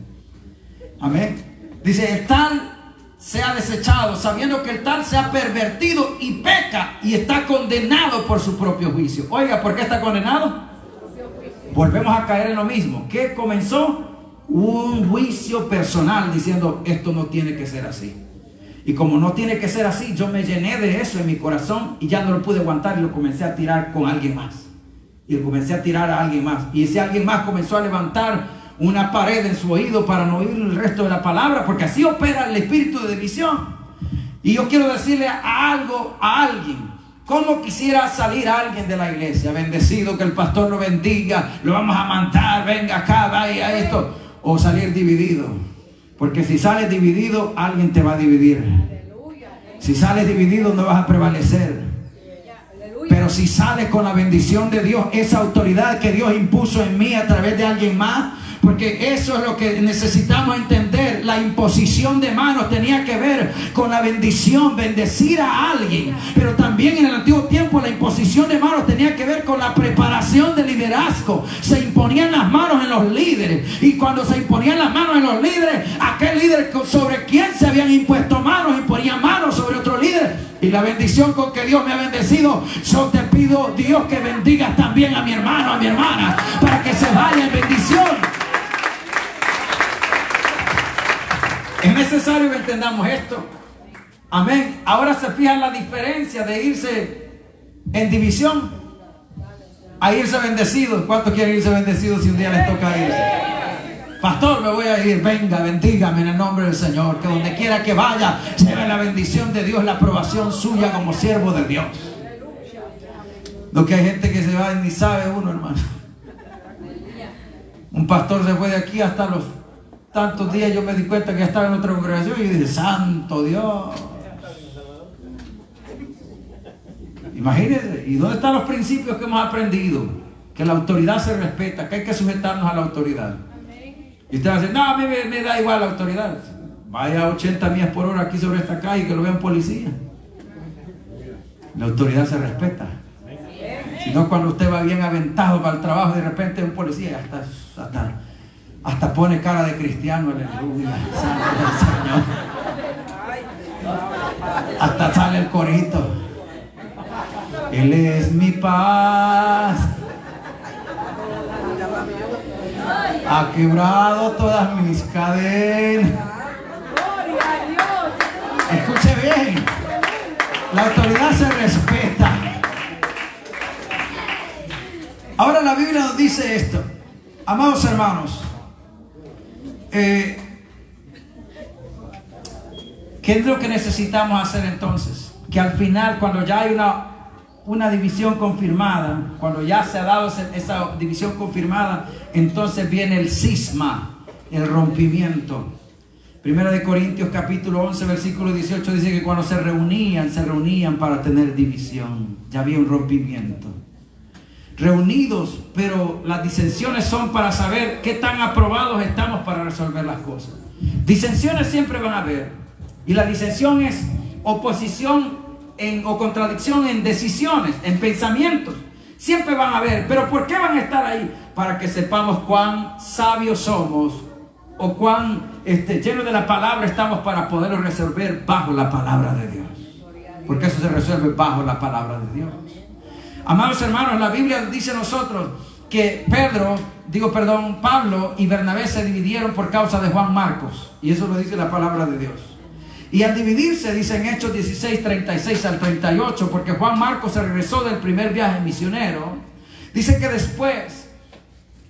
Speaker 1: Amén. Dice, el tal se ha desechado, sabiendo que el tal se ha pervertido y peca y está condenado por su propio juicio. Oiga, ¿por qué está condenado? Volvemos a caer en lo mismo. ¿Qué comenzó? Un juicio personal diciendo, esto no tiene que ser así. Y como no tiene que ser así, yo me llené de eso en mi corazón y ya no lo pude aguantar y lo comencé a tirar con alguien más. Y lo comencé a tirar a alguien más. Y ese alguien más comenzó a levantar una pared en su oído para no oír el resto de la palabra, porque así opera el espíritu de división. Y yo quiero decirle a alguien, ¿cómo quisiera salir alguien de la iglesia? Bendecido, que el pastor lo bendiga, lo vamos a mandar, venga acá, vaya esto. O salir dividido. Porque si sales dividido, alguien te va a dividir. Si sales dividido, no vas a prevalecer. Pero si sales con la bendición de Dios, esa autoridad que Dios impuso en mí a través de alguien más, porque eso es lo que necesitamos entender. La imposición de manos tenía que ver con la bendición, bendecir a alguien. Pero también en el antiguo tiempo la imposición de manos tenía que ver con la preparación del liderazgo. Se imponían las manos en los líderes. Y cuando se imponían las manos en los líderes, aquel líder sobre quien se habían impuesto manos, imponía manos sobre otro líder. Y la bendición con que Dios me ha bendecido, yo te pido, Dios, que bendigas también a mi hermano, a mi hermana, para que se vaya en bendición. Es necesario que entendamos esto. Amén. Ahora se fijan la diferencia de irse en división a irse bendecido. ¿Cuántos quieren irse bendecidos si un día les toca irse? Pastor, me voy a ir. Venga, bendígame en el nombre del Señor. Que donde quiera que vaya, se ve la bendición de Dios, la aprobación suya como siervo de Dios. Lo que hay gente que se va y ni sabe uno, hermano. Un pastor se fue de aquí hasta los tantos días, yo me di cuenta que ya estaba en otra congregación y yo dije, santo Dios. Imagínense, ¿y dónde están los principios que hemos aprendido? Que la autoridad se respeta, que hay que sujetarnos a la autoridad. Y usted va a decir, no, a mí me da igual la autoridad. Vaya a 80 millas por hora aquí sobre esta calle, que lo vean policía. La autoridad se respeta. Si no, cuando usted va bien aventado para el trabajo, de repente un policía hasta pone cara de cristiano, aleluya, santo del Señor. Hasta sale el corito. Él es mi paz. Ha quebrado todas mis cadenas. Escuche bien. La autoridad se respeta. Ahora la Biblia nos dice esto. Amados hermanos, ¿qué es lo que necesitamos hacer entonces? Que al final, cuando ya hay una división confirmada, cuando ya se ha dado esa división confirmada, entonces viene el cisma, el rompimiento. Primera de Corintios capítulo 11 versículo 18 dice que cuando se reunían para tener división. Ya había un rompimiento. Reunidos, pero las disensiones son para saber qué tan aprobados estamos para resolver las cosas. Disensiones siempre van a haber, y la disensión es oposición o contradicción en decisiones, en pensamientos. Siempre van a haber, pero ¿por qué van a estar ahí? Para que sepamos cuán sabios somos o cuán llenos de la palabra estamos para poderlo resolver bajo la palabra de Dios. Porque eso se resuelve bajo la palabra de Dios. Amados hermanos, la Biblia dice a nosotros que Pablo y Bernabé se dividieron por causa de Juan Marcos. Y eso lo dice la palabra de Dios. Y al dividirse, dice en Hechos 16, 36 al 38, porque Juan Marcos se regresó del primer viaje misionero. Dice que después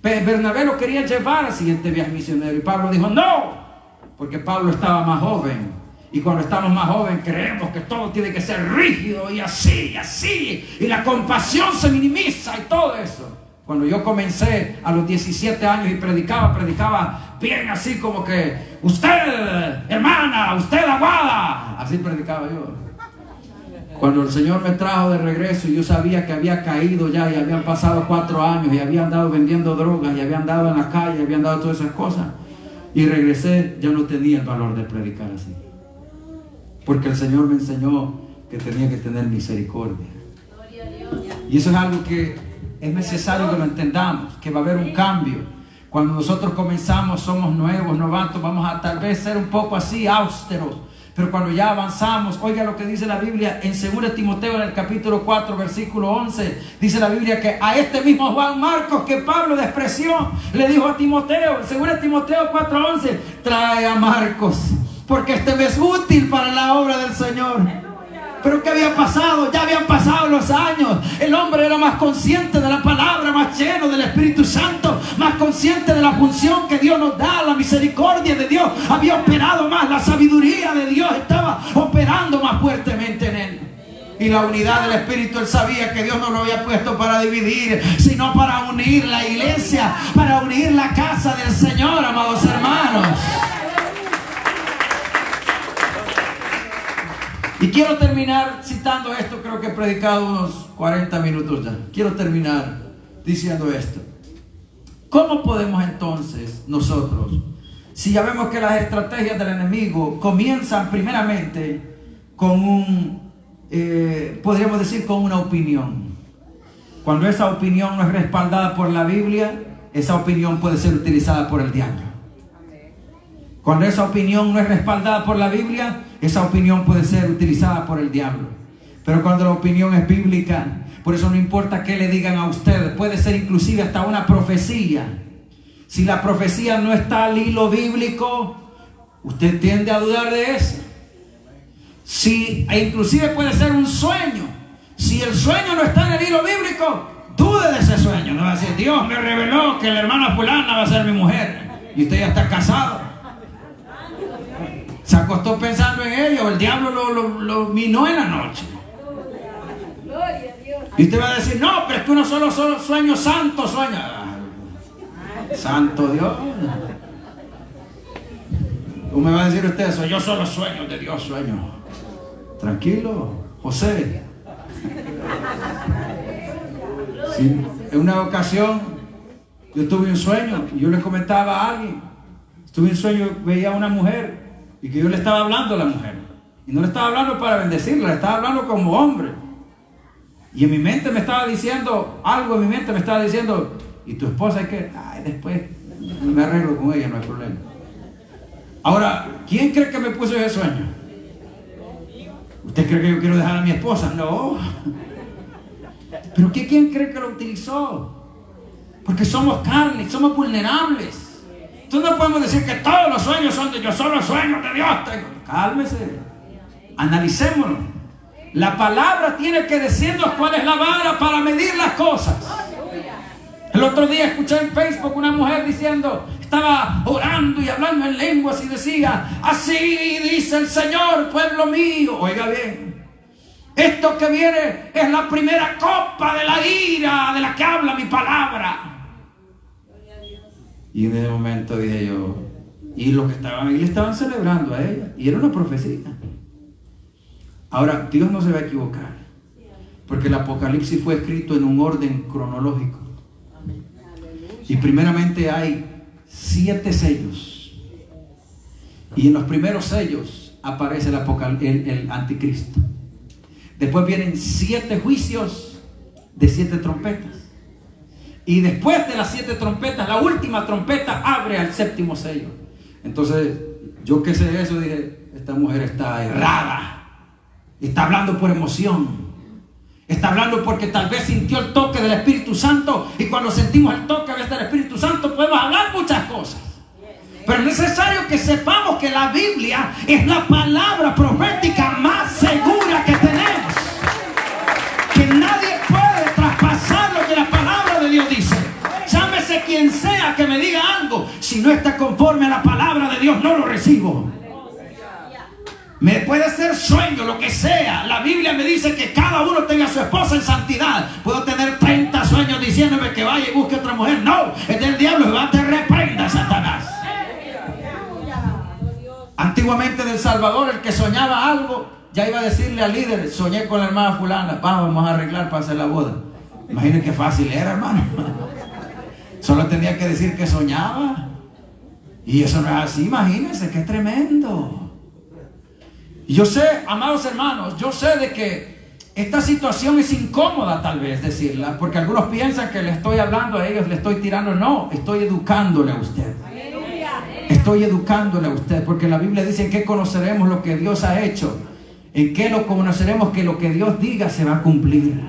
Speaker 1: Bernabé lo quería llevar al siguiente viaje misionero. Y Pablo dijo, no, porque Pablo estaba más joven. Y cuando estamos más jóvenes creemos que todo tiene que ser rígido y así, y la compasión se minimiza y todo eso. Cuando yo comencé a los 17 años y predicaba bien así como que usted, hermana, usted, aguada. Así predicaba yo. Cuando el Señor me trajo de regreso y yo sabía que había caído ya y habían pasado 4 años y había andado vendiendo drogas y había andado en la calle, había andado todas esas cosas, y regresé, ya no tenía el valor de predicar así. Porque el Señor me enseñó que tenía que tener misericordia. Y eso es algo que es necesario que lo entendamos, que va a haber un cambio. Cuando nosotros comenzamos, somos nuevos, novatos, vamos a tal vez ser un poco así, austeros. Pero cuando ya avanzamos, oiga lo que dice la Biblia en 2 Timoteo, en el capítulo 4, versículo 11. Dice la Biblia que a este mismo Juan Marcos que Pablo despreció, le dijo a Timoteo, en 2 Timoteo 4, 11, trae a Marcos, porque este me es útil para la obra del Señor. Pero ¿qué había pasado? Ya habían pasado los años. El hombre era más consciente de la palabra, más lleno del Espíritu Santo, más consciente de la función que Dios nos da. La misericordia de Dios había operado más. La sabiduría de Dios estaba operando más fuertemente en él. Y la unidad del Espíritu, él sabía que Dios no lo había puesto para dividir, sino para unir la iglesia, para unir la casa del Señor, amados hermanos. Y quiero terminar citando esto. Creo que he predicado unos 40 minutos ya. Quiero terminar diciendo esto. ¿Cómo podemos entonces nosotros, si ya vemos que las estrategias del enemigo comienzan primeramente con podríamos decir con una opinión? Cuando esa opinión no es respaldada por la Biblia, esa opinión puede ser utilizada por el diablo. Cuando esa opinión no es respaldada por la Biblia, esa opinión puede ser utilizada por el diablo. Pero cuando la opinión es bíblica, por eso no importa qué le digan a usted, puede ser inclusive hasta una profecía. Si la profecía no está al hilo bíblico, usted tiende a dudar de eso. E inclusive puede ser un sueño. Si el sueño no está en el hilo bíblico, dude de ese sueño. No va a decir, Dios me reveló que la hermana fulana va a ser mi mujer, y usted ya está casado. Se acostó pensando en ella, o el diablo lo minó en la noche. Y usted va a decir, no, pero es que uno solo sueño santo sueña. Santo Dios. ¿Cómo me va a decir usted eso? Yo solo sueño de Dios, sueño. Tranquilo, José. Sí, en una ocasión yo tuve un sueño y yo le comentaba a alguien. Tuve un sueño, veía a una mujer y que yo le estaba hablando a la mujer. Y no le estaba hablando para bendecirla, le estaba hablando como hombre. Y en mi mente me estaba diciendo, algo en mi mente me estaba diciendo, ¿y tu esposa es que? Ay, después me arreglo con ella, no hay problema. Ahora, ¿quién cree que me puso ese sueño? ¿Usted cree que yo quiero dejar a mi esposa? No. ¿Pero quién cree que lo utilizó? Porque somos carne, somos vulnerables. Entonces no podemos decir que todos los sueños son de yo solo sueño de Dios. Cálmese. Analicémoslo. La palabra tiene que decirnos cuál es la vara para medir las cosas. El otro día escuché en Facebook una mujer diciendo, estaba orando y hablando en lenguas y decía, así dice el Señor, pueblo mío. Oiga bien, esto que viene es la primera copa de la ira de la que habla mi palabra. Y en ese momento dije yo, y los que estaban ahí le estaban celebrando a ella, y era una profecía. Ahora, Dios no se va a equivocar, porque el Apocalipsis fue escrito en un orden cronológico. Y primeramente hay 7 sellos. Y en los primeros sellos aparece el anticristo. Después vienen 7 juicios de 7 trompetas. Y después de las 7 trompetas, la última trompeta abre al 7º sello. Entonces, yo que sé eso, dije, esta mujer está errada. Está hablando por emoción. Está hablando porque tal vez sintió el toque del Espíritu Santo, y cuando sentimos el toque del Espíritu Santo podemos hablar muchas cosas. Pero es necesario que sepamos que la Biblia es la palabra profética más segura que tenemos. Que nadie puede traspasar lo que la palabra de Dios dice. Llámese quien sea que me diga algo, si no está conforme a la palabra de Dios, no lo recibo. Me puede ser sueño, lo que sea. La Biblia me dice que cada uno tenga a su esposa en santidad. Puedo tener 30 sueños diciéndome que vaya y busque otra mujer. No, es del diablo. Jehová te reprenda, Satanás. Antiguamente en El Salvador, el que soñaba algo ya iba a decirle al líder, soñé con la hermana fulana, vamos a arreglar para hacer la boda. Imaginen qué fácil era, hermano. Solo tenía que decir que soñaba. Y eso no es así, imagínense, qué tremendo. Y yo sé, amados hermanos, yo sé de que esta situación es incómoda tal vez decirla, porque algunos piensan que le estoy hablando a ellos, le estoy tirando. No, estoy educándole a usted. Estoy educándole a usted, porque la Biblia dice en qué conoceremos lo que Dios ha hecho. En qué lo conoceremos, que lo que Dios diga se va a cumplir.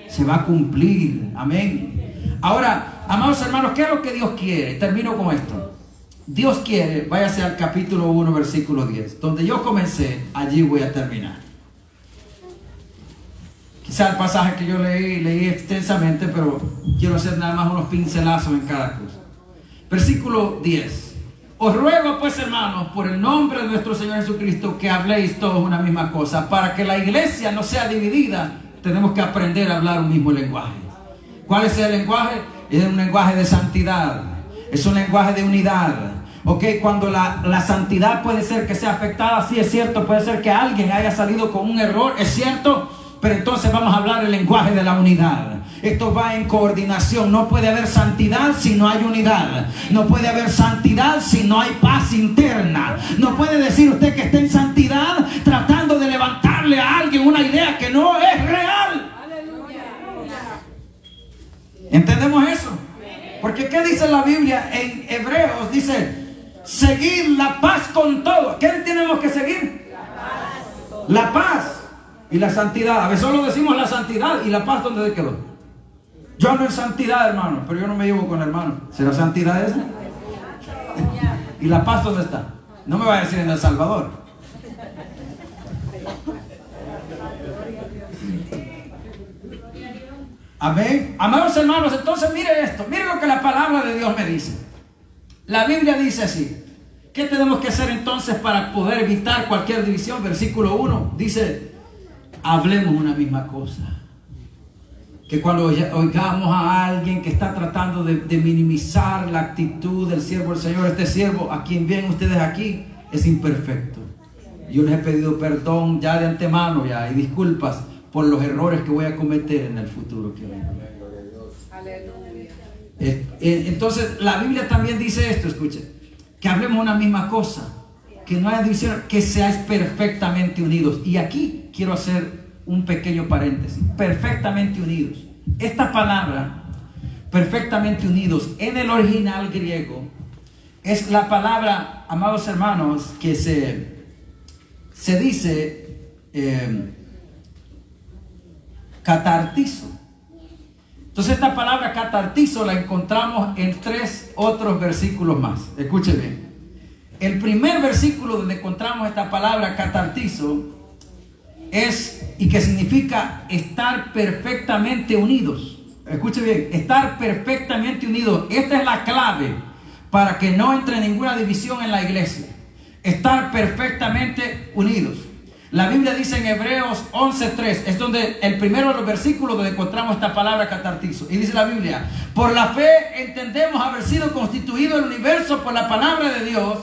Speaker 1: Se va a cumplir. Amén. Ahora, amados hermanos, ¿qué es lo que Dios quiere? Termino con esto. Dios quiere, váyase al capítulo 1, versículo 10. Donde yo comencé, allí voy a terminar. Quizá el pasaje que yo leí extensamente, pero quiero hacer nada más unos pincelazos en cada cosa. Versículo 10. Os ruego pues, hermanos, por el nombre de nuestro Señor Jesucristo, que habléis todos una misma cosa. Para que la iglesia no sea dividida, tenemos que aprender a hablar un mismo lenguaje. ¿Cuál es el lenguaje? Es un lenguaje de santidad. Es un lenguaje de unidad. Ok, cuando la santidad puede ser que sea afectada, sí es cierto, puede ser que alguien haya salido con un error, es cierto, pero entonces vamos a hablar el lenguaje de la unidad. Esto va en coordinación. No puede haber santidad si no hay unidad. No puede haber santidad si no hay paz interna. No puede decir usted que está en santidad tratando de levantarle a alguien una idea que no es real. ¿Entendemos eso? Porque ¿qué dice la Biblia en Hebreos? Dice, seguir la paz con todo. ¿Qué tenemos que seguir? La paz y la santidad. A veces solo decimos la santidad y la paz, ¿dónde quedó? Yo ando en santidad, hermano, pero yo no me llevo con el hermano. ¿Será santidad esa? ¿Y la paz dónde está? No me va a decir en El Salvador. Amén. Amados hermanos, entonces mire esto. Mire lo que la palabra de Dios me dice. La Biblia dice así. ¿Qué tenemos que hacer entonces para poder evitar cualquier división? Versículo 1 dice, hablemos una misma cosa. Que cuando oigamos a alguien que está tratando de minimizar la actitud del siervo del Señor, este siervo a quien ven ustedes aquí es imperfecto. Yo les he pedido perdón ya de antemano ya y disculpas por los errores que voy a cometer en el futuro que venga. Entonces la Biblia también dice esto, escuchen, que hablemos una misma cosa, que no haya división, que seáis perfectamente unidos. Y aquí quiero hacer un pequeño paréntesis. Perfectamente unidos. Esta palabra, perfectamente unidos, en el original griego, es la palabra, amados hermanos, que se dice catartizo. Entonces esta palabra catartizo la encontramos en 3 otros versículos más. Escuchen bien. El primer versículo donde encontramos esta palabra catartizo es, y que significa estar perfectamente unidos. Escuche bien, estar perfectamente unidos. Esta es la clave para que no entre ninguna división en la iglesia. Estar perfectamente unidos. La Biblia dice en Hebreos 11:3, es donde el primero de los versículos donde encontramos esta palabra catartizo. Y dice la Biblia, por la fe entendemos haber sido constituido el universo por la palabra de Dios,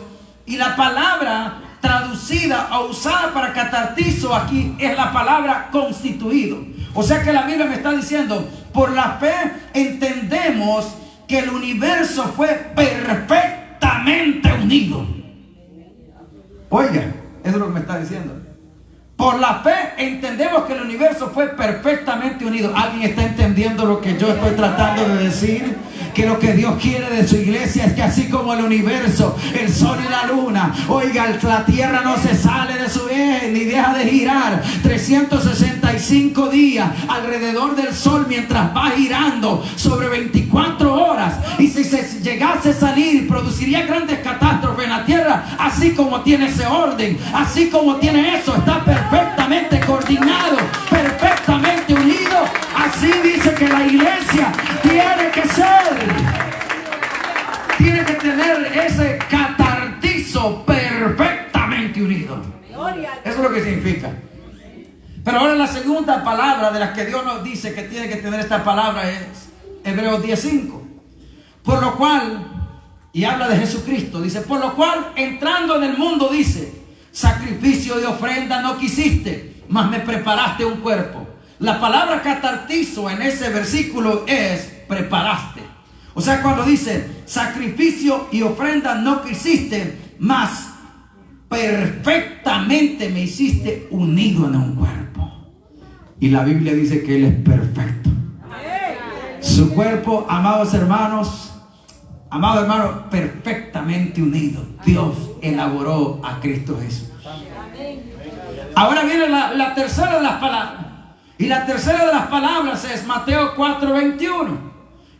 Speaker 1: y la palabra traducida o usada para catartizo aquí es la palabra constituido. O sea que la Biblia me está diciendo, por la fe entendemos que el universo fue perfectamente unido. Oiga, eso es lo que me está diciendo. Por la fe entendemos que el universo fue perfectamente unido. ¿Alguien está entendiendo lo que yo estoy tratando de decir? Que lo que Dios quiere de su iglesia es que así como el universo, el sol y la luna, oiga, la tierra no se sale de su eje ni deja de girar 365 días alrededor del sol mientras va girando sobre 24 horas. Y si se llegase a salir, produciría grandes catástrofes en la tierra. Así como tiene ese orden, así como tiene eso, está perfectamente coordinado, perfectamente unido. Así dice que la iglesia tiene que ser. Tiene que tener ese catartizo perfectamente unido. Eso es lo que significa. Pero ahora la segunda palabra de las que Dios nos dice que tiene que tener esta palabra es Hebreos 10:5. Por lo cual, y habla de Jesucristo, dice, por lo cual entrando en el mundo, dice, sacrificio y ofrenda no quisiste, mas me preparaste un cuerpo. La palabra catartizo en ese versículo es preparaste. O sea, cuando dice sacrificio y ofrenda no quisiste, mas perfectamente me hiciste unido en un cuerpo. Y la Biblia dice que Él es perfecto. Su cuerpo, amados hermanos, perfectamente unido. Dios elaboró a Cristo Jesús. Ahora viene la tercera de las palabras. Y la tercera de las palabras es Mateo 4:21.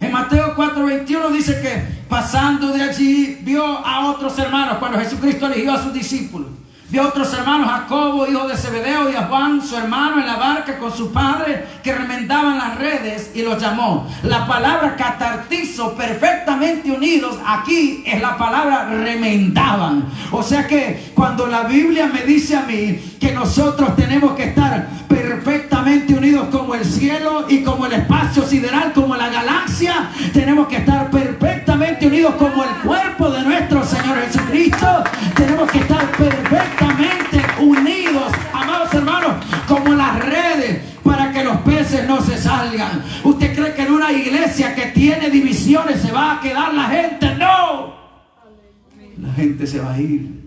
Speaker 1: En Mateo 4:21 dice que pasando de allí vio a otros hermanos cuando Jesucristo eligió a sus discípulos. Vio a otros hermanos, Jacobo, hijo de Zebedeo, y a Juan, su hermano, en la barca con su padre, que remendaban las redes, y los llamó. La palabra catartizo, perfectamente unidos, aquí es la palabra remendaban. O sea que cuando la Biblia me dice a mí que nosotros tenemos que estar perfectamente unidos como el cielo y como el espacio sideral, como la galaxia, tenemos que estar perfectamente unidos como el cuerpo de nuestro Señor Jesucristo. Tenemos que estar perfectamente unidos, amados hermanos, como las redes, para que los peces no se salgan. ¿Usted cree que en una iglesia que tiene divisiones se va a quedar la gente? No, la gente se va a ir.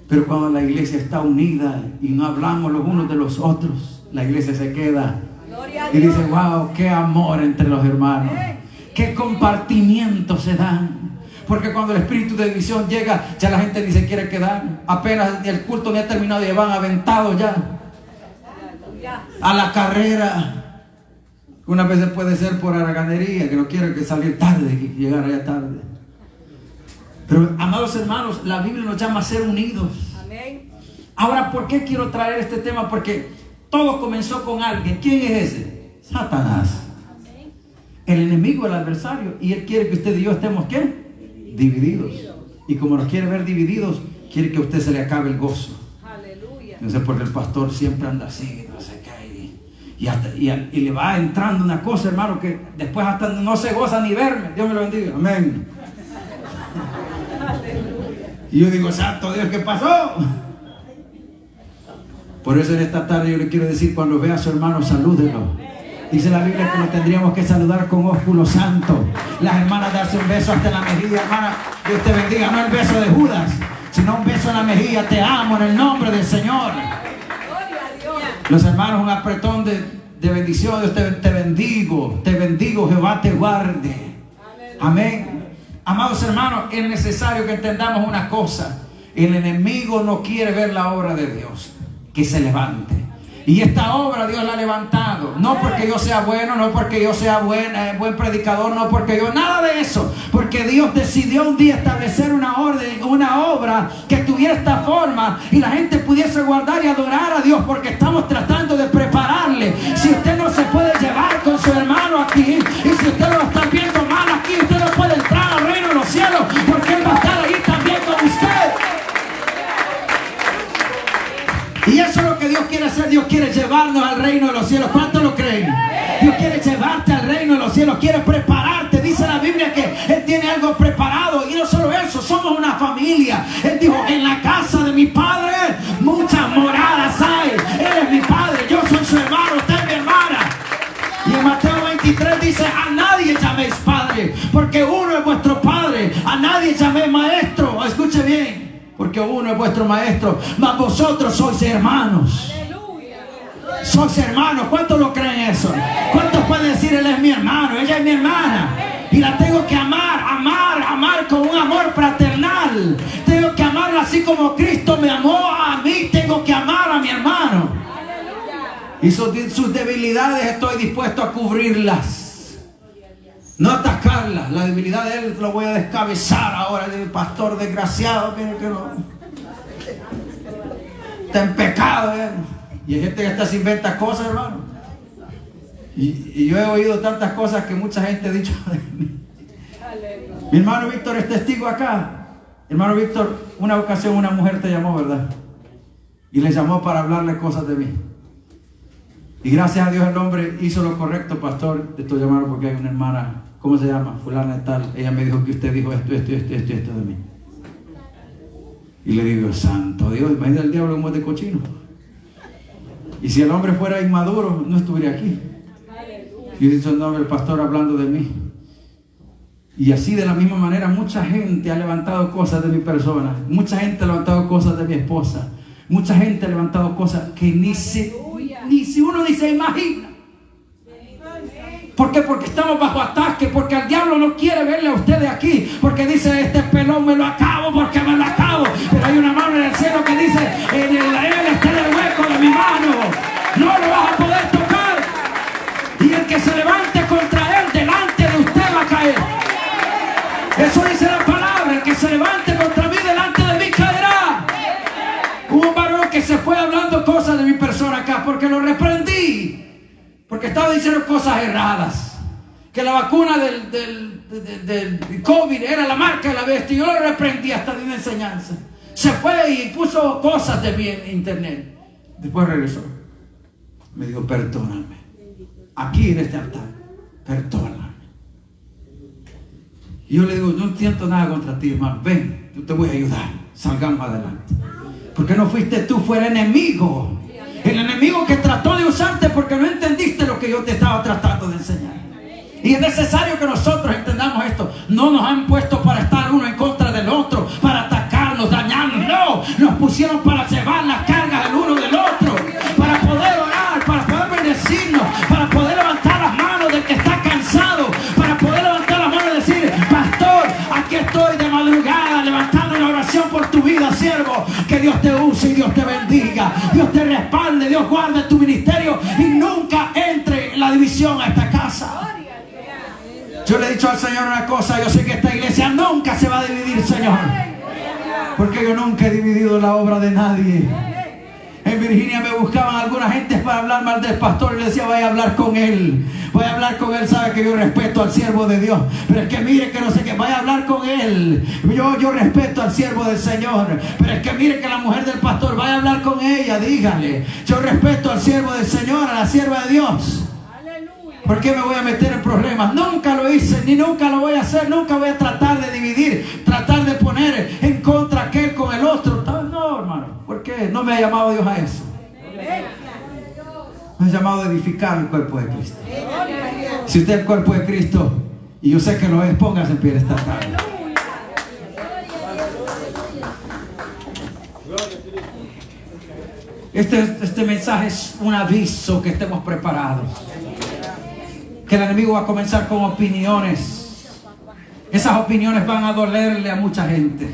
Speaker 1: Pero cuando la iglesia está unida y no hablamos los unos de los otros, la iglesia se queda y dice: wow, qué amor entre los hermanos, qué compartimiento se dan. Porque cuando el espíritu de división llega, ya la gente ni se quiere quedar. Apenas el culto ni ha terminado y van aventados ya a la carrera. Unas veces puede ser por haraganería, que no quiere que salir tarde, que llegar allá tarde. Pero, amados hermanos, la Biblia nos llama a ser unidos. Amén. Ahora, ¿por qué quiero traer este tema? Porque todo comenzó con alguien. ¿Quién es ese? Satanás. Amén. El enemigo, el adversario. Y él quiere que usted y yo estemos, ¿qué? Divididos. Y como nos quiere ver divididos, quiere que a usted se le acabe el gozo. Aleluya. No sé, porque el pastor siempre anda así, no sé qué. Y le va entrando una cosa, hermano, que después hasta no se goza ni verme. Dios me lo bendiga. Amén. Y yo digo: santo Dios, ¿qué pasó? Por eso en esta tarde yo le quiero decir: cuando vea a su hermano, salúdelo. Dice la Biblia que lo tendríamos que saludar con ósculo santo. Las hermanas darse un beso hasta la mejilla. Hermana, Dios te bendiga. No el beso de Judas, sino un beso en la mejilla. Te amo en el nombre del Señor. Los hermanos, un apretón de bendición. Dios te bendigo. Te bendigo, Jehová te guarde. Amén. Amados hermanos, es necesario que entendamos una cosa: el enemigo no quiere ver la obra de Dios que se levante. Y esta obra Dios la ha levantado, no porque yo sea bueno, no porque yo sea buen predicador, no porque yo, nada de eso, porque Dios decidió un día establecer una orden, una obra que tuviera esta forma y la gente pudiese guardar y adorar a Dios, porque estamos tratando de prepararle. Si usted no se puede llevar con su hermano aquí, y si usted lo está viendo mal aquí, usted no puede entrar al reino de los cielos, porque Él va a estar ahí también con usted. Y eso es lo que Dios quiere hacer. Dios quiere llevarnos al reino de los cielos. ¿Cuántos lo creen? Dios quiere llevarte al reino de los cielos. Quiere prepararte. Dice la Biblia que Él tiene algo preparado. Y no solo eso, somos una familia. Él dijo: en la casa de mi Padre muchas moradas hay. Él es mi Padre, yo soy su hermano, usted es mi hermana. Y en Mateo 23 dice: a nadie llaméis Padre, porque uno es vuestro Padre. A nadie llaméis Maestro. Escuche bien, porque uno es vuestro maestro, mas vosotros sois hermanos. Aleluya. Sois hermanos. ¿Cuántos lo creen eso? ¿Cuántos pueden decir: Él es mi hermano, ella es mi hermana? Y la tengo que amar con un amor fraternal. Tengo que amarla así como Cristo me amó a mí. Tengo que amar a mi hermano. Aleluya. Y sus debilidades estoy dispuesto a cubrirlas, no atacarla. La debilidad de él lo voy a descabezar ahora. El pastor desgraciado, mire que no está en pecado, ¿eh? Y hay gente que hasta se inventa cosas, hermano. Y yo he oído tantas cosas que mucha gente ha dicho de mí. Mi hermano Víctor es testigo acá. Hermano Víctor, una ocasión una mujer te llamó, ¿verdad? Y le llamó para hablarle cosas de mí. Y gracias a Dios el hombre hizo lo correcto. Pastor, te estoy llamando porque hay una hermana, ¿cómo se llama? Fulana de tal. Ella me dijo que usted dijo esto de mí. Y le digo: santo Dios, imagínate el diablo como es de cochino. Y si el hombre fuera inmaduro, no estuviera aquí. Y dice: no, el pastor hablando de mí. Y así de la misma manera mucha gente ha levantado cosas de mi persona. Mucha gente ha levantado cosas de mi esposa. Mucha gente ha levantado cosas que ni si uno ni se imagina. ¿Por qué? Porque estamos bajo ataque, porque el diablo no quiere verle a ustedes aquí, porque dice: este pelón me lo acabo porque me lo acabo. Pero hay una mano en el cielo que dice: él está en el hueco de mi mano, no lo vas a poder tocar. Y el que se levante contra él, delante de usted va a caer. Eso dice la palabra: el que se levante contra mí, delante de mí caerá. cosas erradas, que la vacuna del COVID era la marca de la bestia. Yo lo reprendí hasta de una enseñanza. Se fue y puso cosas de mí en internet. Después regresó. Me dijo, perdóname. Aquí en este altar, perdóname. Y yo le digo, no siento nada contra ti, hermano. Ven, yo te voy a ayudar. Salgamos adelante. Porque no fuiste tú, fue el enemigo. El enemigo que trató de usarte porque no entendiste lo que yo te estaba tratando de enseñar. Y es necesario que nosotros entendamos esto. No nos han puesto para estar uno en contra del otro, para atacarnos, dañarnos. No, nos pusieron para llevar las cargas del uno del otro, para poder orar, para poder bendecirnos, para poder levantar las manos del que está cansado, para poder levantar las manos y decir, pastor, aquí estoy de madrugada levantando una oración por tu vida, siervo. Que Dios te use y Dios te bendiga, Dios te respalde, Dios guarde tu ministerio y nunca entre la división a esta casa. Yo le he dicho al Señor una cosa, yo sé que esta iglesia nunca se va a dividir, Señor, porque yo nunca he dividido la obra de nadie. En Virginia me buscaban alguna gente para hablar mal del pastor y le decía, vaya a hablar con él, voy a hablar con él, sabe que yo respeto al siervo de Dios, pero es que mire que no sé qué, vaya a hablar con él, yo respeto al siervo del Señor, pero es que mire que la mujer del pastor, vaya a hablar con ella, dígale, yo respeto al siervo del Señor, a la sierva de Dios. ¿Por qué me voy a meter en problemas? Nunca lo hice, ni nunca lo voy a hacer. Nunca voy a tratar de dividir, tratar de poner en contra aquel con el otro. No, hermano, ¿por qué? No me ha llamado Dios a eso. Me ha llamado a edificar el cuerpo de Cristo. Si usted es el cuerpo de Cristo, y yo sé que lo es, póngase en pie esta tarde. Este mensaje es un aviso que estemos preparados. Que el enemigo va a comenzar con opiniones. Esas opiniones van a dolerle a mucha gente.